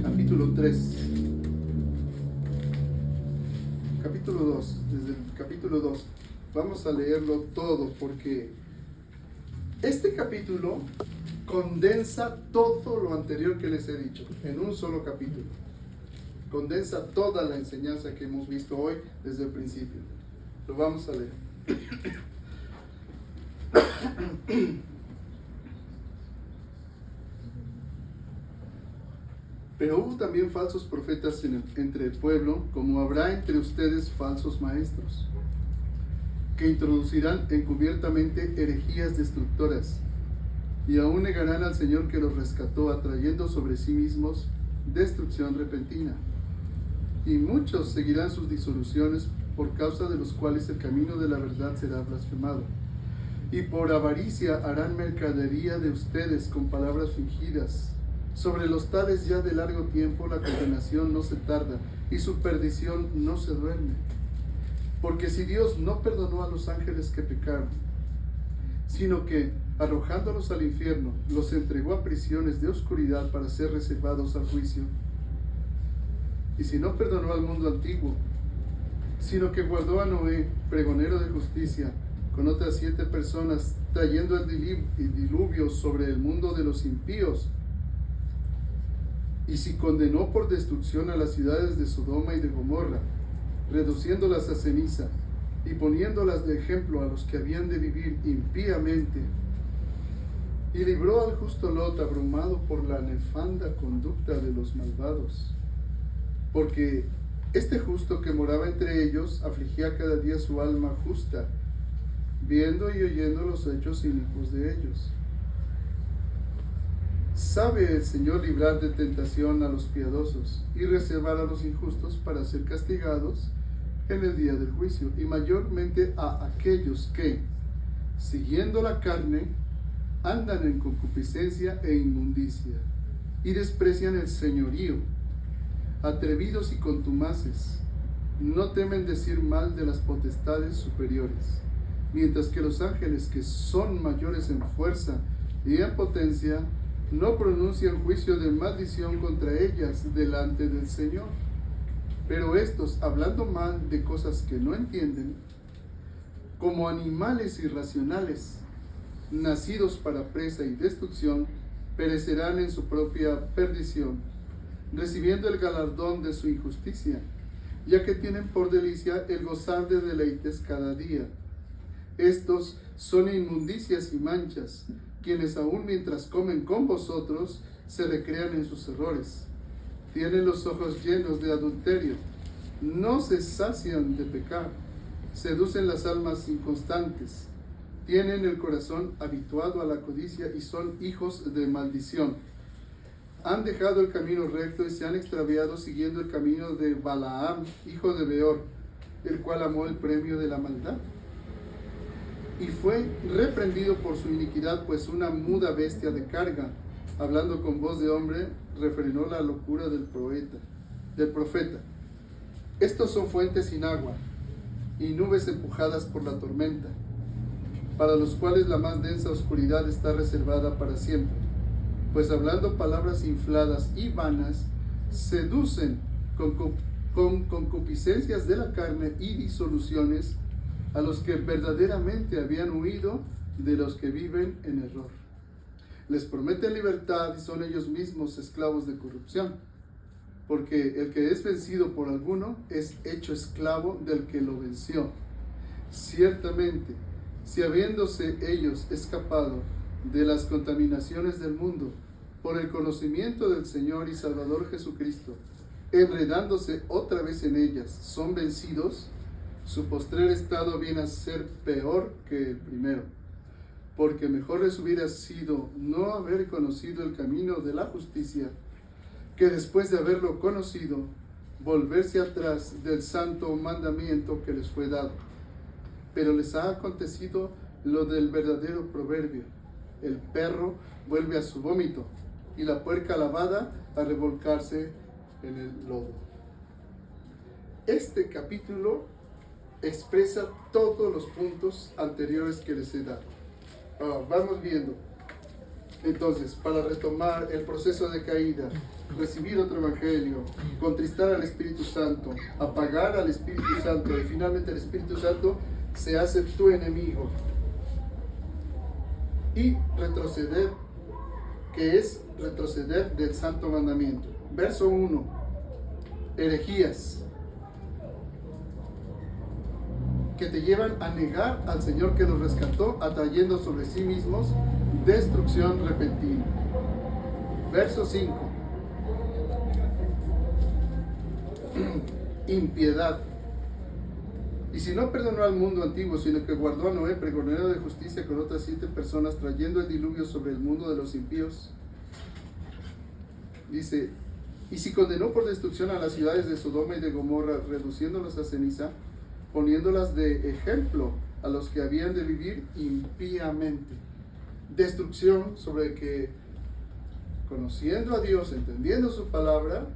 A: Capítulo 3. Capítulo 2. Desde el capítulo 2. Vamos a leerlo todo porque este capítulo condensa todo lo anterior que les he dicho en un solo capítulo. Condensa toda la enseñanza que hemos visto hoy desde el principio. Lo vamos a leer. Pero hubo también falsos profetas entre el pueblo, como habrá entre ustedes falsos maestros, que introducirán encubiertamente herejías destructoras, y aún negarán al Señor que los rescató, atrayendo sobre sí mismos destrucción repentina. Y muchos seguirán sus disoluciones, por causa de los cuales el camino de la verdad será blasfemado. Y por avaricia harán mercadería de ustedes con palabras fingidas. Sobre los tales ya de largo tiempo la condenación no se tarda, y su perdición no se duerme. Porque si Dios no perdonó a los ángeles que pecaron, sino que, arrojándolos al infierno, los entregó a prisiones de oscuridad para ser reservados al juicio, y si no perdonó al mundo antiguo, sino que guardó a Noé, pregonero de justicia, con otras 7 personas, trayendo el diluvio sobre el mundo de los impíos, y si condenó por destrucción a las ciudades de Sodoma y de Gomorra, reduciéndolas a ceniza y poniéndolas de ejemplo a los que habían de vivir impíamente, y libró al justo Lot abrumado por la nefanda conducta de los malvados, porque este justo que moraba entre ellos afligía cada día su alma justa, viendo y oyendo los hechos inicuos de ellos. Sabe el Señor librar de tentación a los piadosos y reservar a los injustos para ser castigados en el día del juicio, y mayormente a aquellos que, siguiendo la carne, andan en concupiscencia e inmundicia, y desprecian el señorío, atrevidos y contumaces, no temen decir mal de las potestades superiores, mientras que los ángeles, que son mayores en fuerza y en potencia, no pronuncian juicio de maldición contra ellas delante del Señor. Pero estos, hablando mal de cosas que no entienden, como animales irracionales, nacidos para presa y destrucción, perecerán en su propia perdición, recibiendo el galardón de su injusticia, ya que tienen por delicia el gozar de deleites cada día. Estos son inmundicias y manchas, quienes aún mientras comen con vosotros se recrean en sus errores. Tienen los ojos llenos de adulterio, no se sacian de pecar, seducen las almas inconstantes, tienen el corazón habituado a la codicia y son hijos de maldición. Han dejado el camino recto y se han extraviado siguiendo el camino de Balaam, hijo de Beor, el cual amó el premio de la maldad. Y fue reprendido por su iniquidad, pues una muda bestia de carga, hablando con voz de hombre, refrenó la locura del profeta. Estos son fuentes sin agua y nubes empujadas por la tormenta, para los cuales la más densa oscuridad está reservada para siempre, pues hablando palabras infladas y vanas, seducen con concupiscencias de la carne y disoluciones a los que verdaderamente habían huido de los que viven en error. Les prometen libertad y son ellos mismos esclavos de corrupción, porque el que es vencido por alguno es hecho esclavo del que lo venció. Ciertamente, si habiéndose ellos escapado de las contaminaciones del mundo por el conocimiento del Señor y Salvador Jesucristo, enredándose otra vez en ellas, son vencidos, su postrer estado viene a ser peor que el primero. porque mejor les hubiera sido no haber conocido el camino de la justicia, que después de haberlo conocido, volverse atrás del santo mandamiento que les fue dado. Pero les ha acontecido lo del verdadero proverbio: el perro vuelve a su vómito y la puerca lavada a revolcarse en el lodo. Este capítulo expresa todos los puntos anteriores que les he dado. Vamos viendo. Entonces, para retomar el proceso de caída, recibir otro evangelio, contristar al Espíritu Santo, apagar al Espíritu Santo, y finalmente el Espíritu Santo se hace tu enemigo. Y retroceder, que es retroceder del santo mandamiento. Verso 1, herejías, que te llevan a negar al Señor que los rescató, atrayendo sobre sí mismos destrucción repentina. Verso 5, impiedad. Y si no perdonó al mundo antiguo, sino que guardó a Noé, pregonero de justicia, con otras 7 personas, trayendo el diluvio sobre el mundo de los impíos. Dice, y si condenó por destrucción a las ciudades de Sodoma y de Gomorra, reduciéndolas a ceniza, poniéndolas de ejemplo a los que habían de vivir impíamente. Destrucción sobre el que, conociendo a Dios, entendiendo su palabra,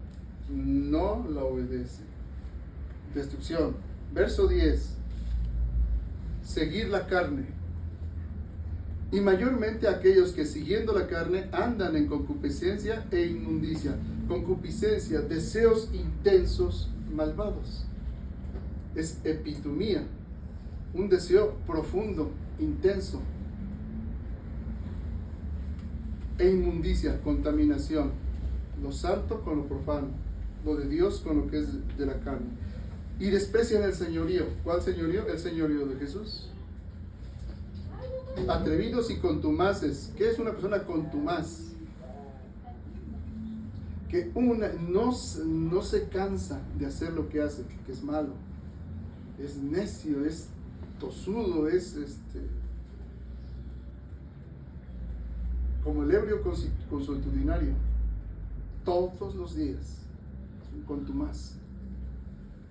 A: no la obedece. Destrucción. Verso 10. Seguir la carne. Y mayormente aquellos que siguiendo la carne andan en concupiscencia e inmundicia. Concupiscencia, deseos intensos, malvados. Es epitomía, un deseo profundo, intenso. E inmundicia, contaminación. Lo santo con lo profano, lo de Dios con lo que es de la carne. Y desprecian el señorío. ¿Cuál señorío? El señorío de Jesús. Atrevidos y contumaces. ¿Qué es una persona contumaz? Que no se cansa de hacer lo que hace, que es malo. Es necio, es tosudo, es como el ebrio consuetudinario. Todos los días, contumaz.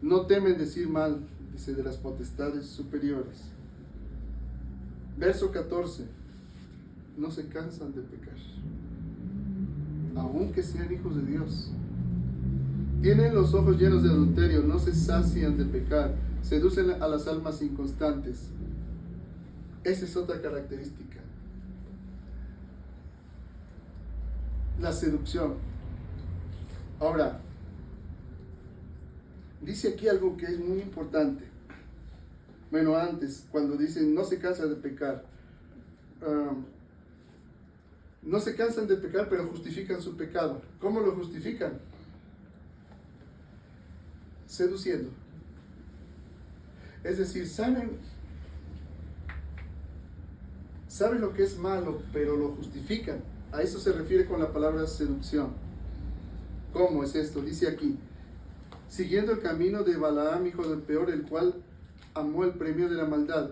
A: No temen decir mal, dice, de las potestades superiores. Verso 14. No se cansan de pecar, aunque sean hijos de Dios. Tienen los ojos llenos de adulterio, no se sacian de pecar, seducen a las almas inconstantes. Esa es otra característica. La seducción. Ahora, dice aquí algo que es muy importante. Bueno, antes, cuando dicen no se cansan de pecar, no se cansan de pecar, pero justifican su pecado. ¿Cómo lo justifican? Seduciendo. Es decir, saben lo que es malo, pero lo justifican. A eso se refiere con la palabra seducción. ¿Cómo es esto? Dice aquí, siguiendo el camino de Balaam, hijo del Peor, el cual amó el premio de la maldad.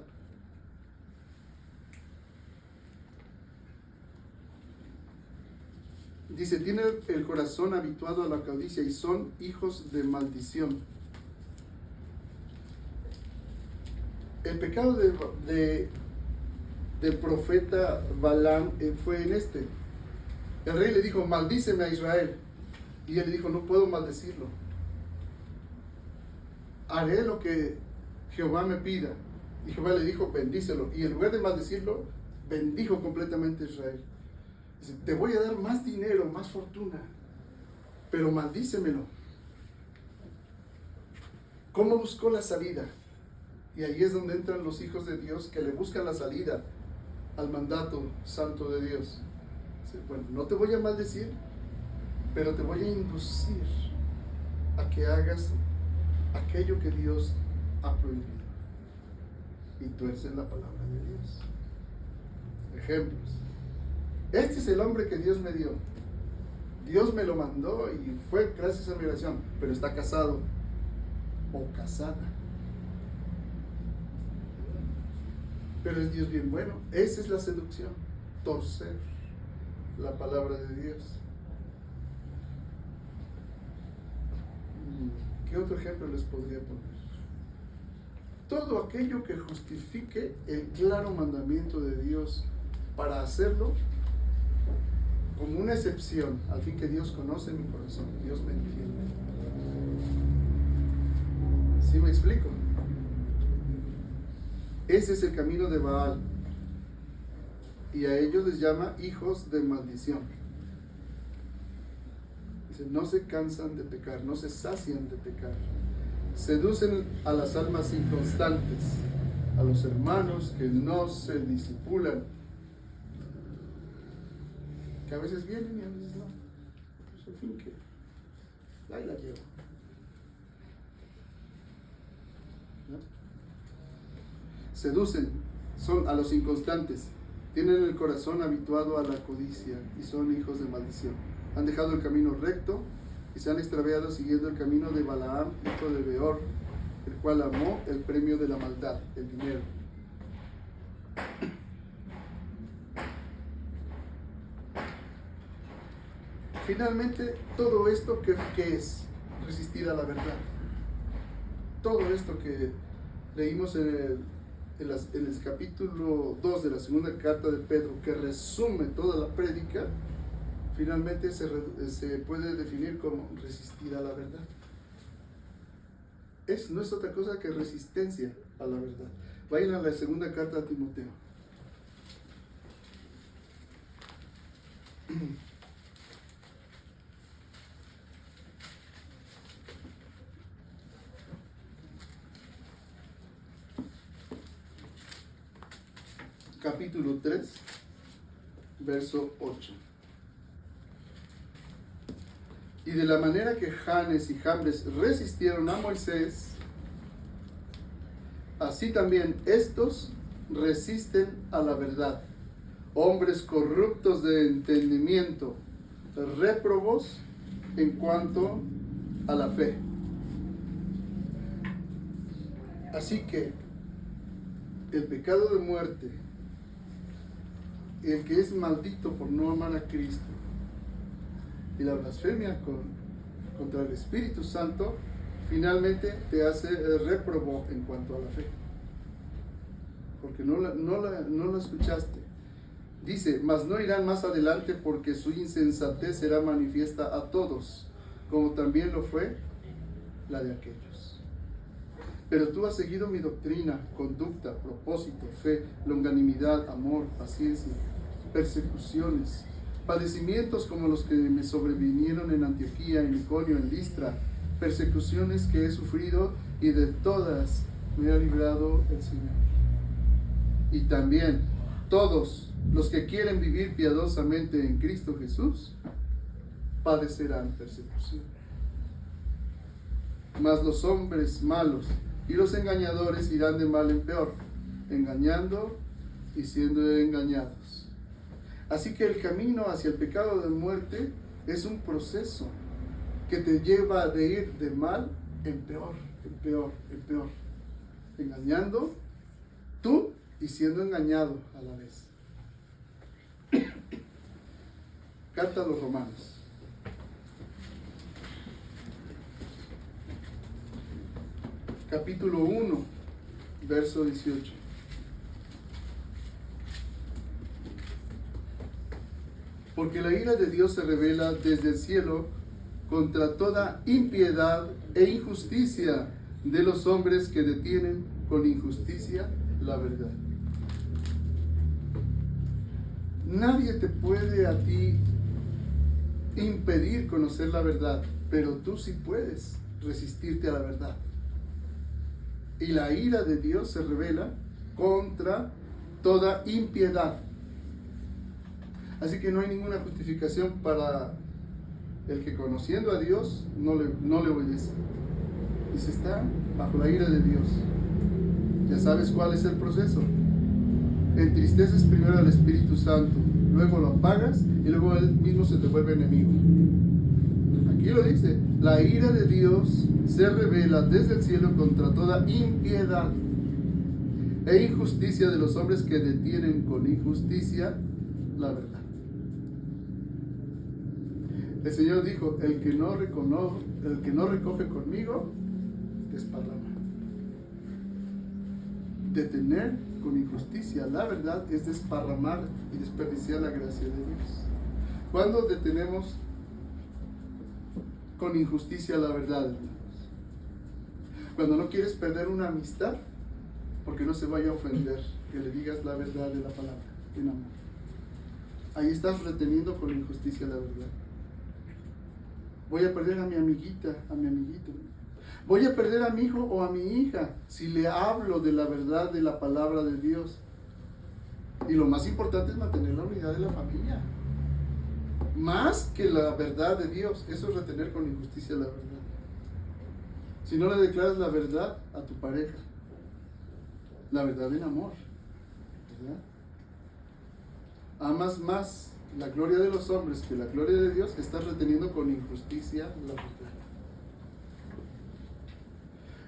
A: Dice, tiene el corazón habituado a la codicia y son hijos de maldición. El pecado del profeta Balaam fue en este. El rey le dijo, maldíceme a Israel. Y él le dijo, no puedo maldecirlo. Haré lo que Jehová me pida. Y Jehová le dijo, bendícelo. Y en lugar de maldecirlo, bendijo completamente a Israel. Dice, te voy a dar más dinero, más fortuna, pero maldícemelo. ¿Cómo buscó la salida? Y ahí es donde entran los hijos de Dios que le buscan la salida al mandato santo de Dios. Dice, bueno, no te voy a maldecir, pero te voy a inducir a que hagas aquello que Dios ha prohibido. Y tuercen la palabra de Dios. Ejemplos. Este es el hombre que Dios me dio. Dios me lo mandó y fue gracias a mi oración, pero está casado o casada. Pero es Dios bien bueno. Esa es la seducción, torcer la palabra de Dios. ¿Qué otro ejemplo les podría poner? Todo aquello que justifique el claro mandamiento de Dios para hacerlo como una excepción, al fin que Dios conoce mi corazón, Dios me entiende. ¿Sí me explico? Ese es el camino de Baal. Y a ellos les llama hijos de maldición. Dice, no se cansan de pecar, no se sacian de pecar. Seducen a las almas inconstantes, a los hermanos que no se disipulan, que a veces vienen y a veces no. Pues en fin, que ahí la llevo. ¿No? Seducen, son a los inconstantes, tienen el corazón habituado a la codicia y son hijos de maldición. Han dejado el camino recto y se han extraviado siguiendo el camino de Balaam, hijo de Beor, el cual amó el premio de la maldad, el dinero. Finalmente, todo esto, ¿qué es? Resistir a la verdad. Todo esto que leímos en el capítulo 2 de la segunda carta de Pedro, que resume toda la prédica, finalmente se puede definir como resistir a la verdad. No es otra cosa que resistencia a la verdad. Vayan a la segunda carta a Timoteo. Capítulo 3, verso 8. Y de la manera que Janes y Jambres resistieron a Moisés, así también estos resisten a la verdad. Hombres corruptos de entendimiento, réprobos en cuanto a la fe. Así que el pecado de muerte, el que es maldito por no amar a Cristo, y la blasfemia contra el Espíritu Santo, finalmente te hace réprobo en cuanto a la fe, porque no la escuchaste. Dice, mas no irán más adelante, porque su insensatez será manifiesta a todos, como también lo fue la de aquellos. Pero tú has seguido mi doctrina, conducta, propósito, fe, longanimidad, amor, paciencia, persecuciones, padecimientos como los que me sobrevinieron en Antioquía, en Iconio, en Listra, persecuciones que he sufrido, y de todas me ha librado el Señor. Y también todos los que quieren vivir piadosamente en Cristo Jesús padecerán persecución. Mas los hombres malos y los engañadores irán de mal en peor, engañando y siendo engañados. Así que el camino hacia el pecado de muerte es un proceso que te lleva de ir de mal en peor, en peor, en peor, engañando tú y siendo engañado a la vez. Carta a los Romanos. Capítulo 1, verso 18. Porque la ira de Dios se revela desde el cielo contra toda impiedad e injusticia de los hombres que detienen con injusticia la verdad. Nadie te puede a ti impedir conocer la verdad, pero tú sí puedes resistirte a la verdad. Y la ira de Dios se revela contra toda impiedad. Así que no hay ninguna justificación para el que conociendo a Dios no le obedece. Y se está bajo la ira de Dios. Ya sabes cuál es el proceso. Entristeces primero al Espíritu Santo, luego lo apagas y luego él mismo se te vuelve enemigo. Aquí lo dice, la ira de Dios se revela desde el cielo contra toda impiedad. e injusticia de los hombres que detienen con injusticia la verdad. El Señor dijo, el que no recoge conmigo, desparrama. Detener con injusticia la verdad es desparramar y desperdiciar la gracia de Dios. ¿Cuándo detenemos con injusticia la verdad, hermanos? Cuando no quieres perder una amistad porque no se vaya a ofender que le digas la verdad de la palabra en amor. Ahí estás reteniendo con injusticia la verdad. Voy a perder a mi amiguita, a mi amiguito. Voy a perder a mi hijo o a mi hija si le hablo de la verdad de la palabra de Dios. Y lo más importante es mantener la unidad de la familia. Más que la verdad de Dios. Eso es retener con injusticia la verdad. Si no le declaras la verdad a tu pareja, la verdad en amor, ¿verdad? Amas más la gloria de los hombres que la gloria de Dios, estás reteniendo con injusticia la verdad.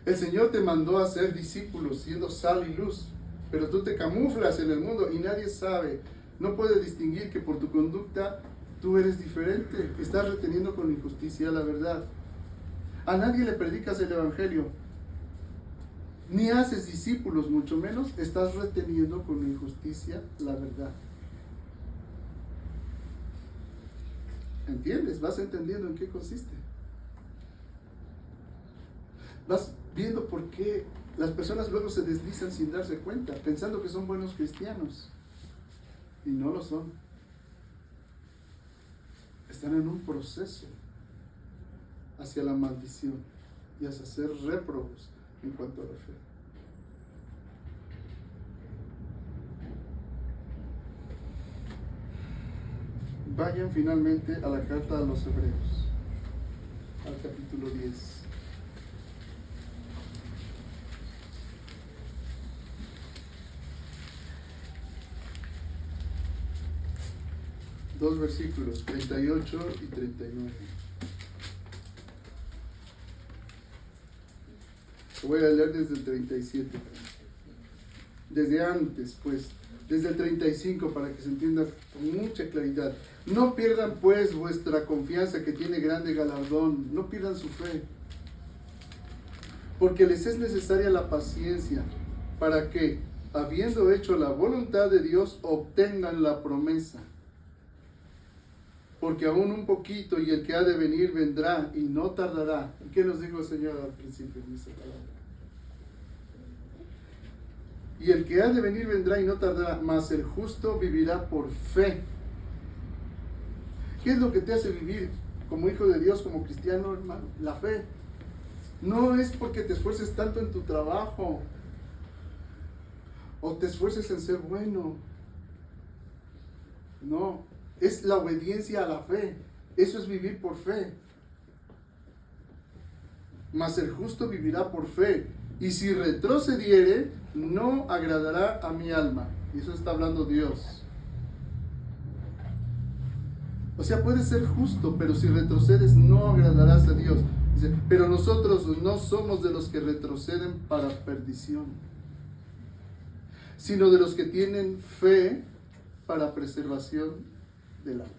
A: El Señor te mandó a ser discípulos, siendo sal y luz, pero tú te camuflas en el mundo y nadie sabe, no puede distinguir que por tu conducta tú eres diferente, estás reteniendo con injusticia la verdad. A nadie le predicas el evangelio, ni haces discípulos, mucho menos estás reteniendo con injusticia la verdad. ¿Entiendes? Vas entendiendo en qué consiste. Vas viendo por qué las personas luego se deslizan sin darse cuenta, pensando que son buenos cristianos. Y no lo son. Están en un proceso hacia la maldición y hacia ser réprobos en cuanto a la fe. Vayan finalmente a la carta a los Hebreos, al capítulo 10. Dos versículos, 38 y 39. Voy a leer desde el 37. Desde antes, pues, desde el 35, para que se entienda con mucha claridad. No pierdan, pues, vuestra confianza, que tiene grande galardón. No pierdan su fe. Porque les es necesaria la paciencia, para que, habiendo hecho la voluntad de Dios, obtengan la promesa. Porque aún un poquito, y el que ha de venir vendrá, y no tardará. ¿Qué nos dijo el Señor al principio de esta palabra? Y el que ha de venir vendrá y no tardará, mas el justo vivirá por fe. ¿Qué es lo que te hace vivir como hijo de Dios, como cristiano, hermano? La fe. No es porque te esfuerces tanto en tu trabajo o te esfuerces en ser bueno. No, es la obediencia a la fe. Eso es vivir por fe. Mas el justo vivirá por fe. Y si retrocediere, no agradará a mi alma. Y eso está hablando Dios. O sea, puedes ser justo, pero si retrocedes, no agradarás a Dios. Dice, pero nosotros no somos de los que retroceden para perdición, sino de los que tienen fe para preservación del alma.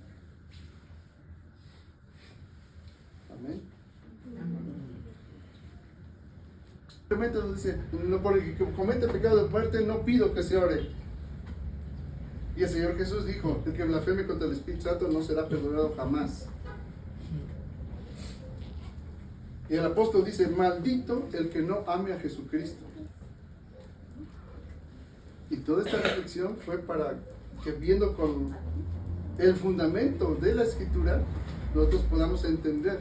A: Amén. Simplemente nos dice, no, por el que comete pecado de muerte, no pido que se ore. Y el Señor Jesús dijo, el que blasfeme contra el Espíritu Santo no será perdonado jamás. Y el apóstol dice, maldito el que no ame a Jesucristo. Y toda esta reflexión fue para que, viendo con el fundamento de la Escritura, nosotros podamos entender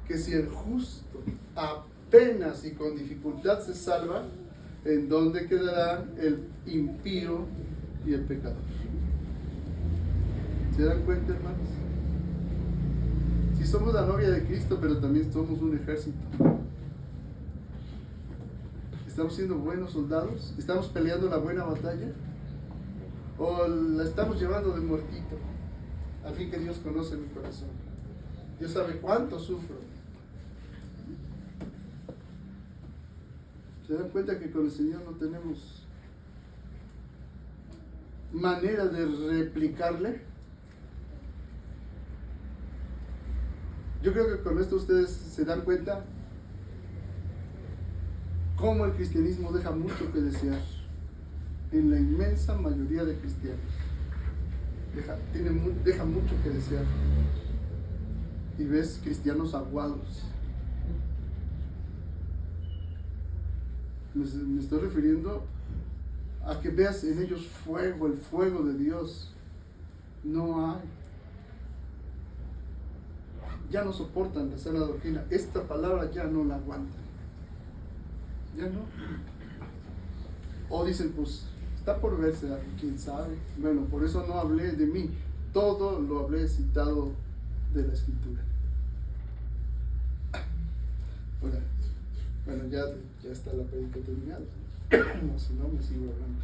A: que si el justo apenas y con dificultad se salva, ¿en dónde quedarán el impío y el pecador? ¿Se dan cuenta, hermanos? Si somos la novia de Cristo, pero también somos un ejército. ¿Estamos siendo buenos soldados? ¿Estamos peleando la buena batalla? ¿O la estamos llevando de muertito? Al fin que Dios conoce mi corazón. Dios sabe cuánto sufro. ¿Se dan cuenta que con el Señor no tenemos manera de replicarle. Yo creo que con esto ustedes se dan cuenta cómo el cristianismo deja mucho que desear en la inmensa mayoría de cristianos. Deja mucho que desear. Y ves cristianos aguados. Me estoy refiriendo a que veas en ellos fuego, el fuego de Dios. No hay. Ya no soportan la sana doctrina. Esta palabra ya no la aguantan. Ya no. O dicen, pues, está por verse, quién sabe. Bueno, por eso no hablé de mí. Todo lo hablé citado de la Escritura. Bueno, ya está la predica terminada. No, si no, me sigo hablando.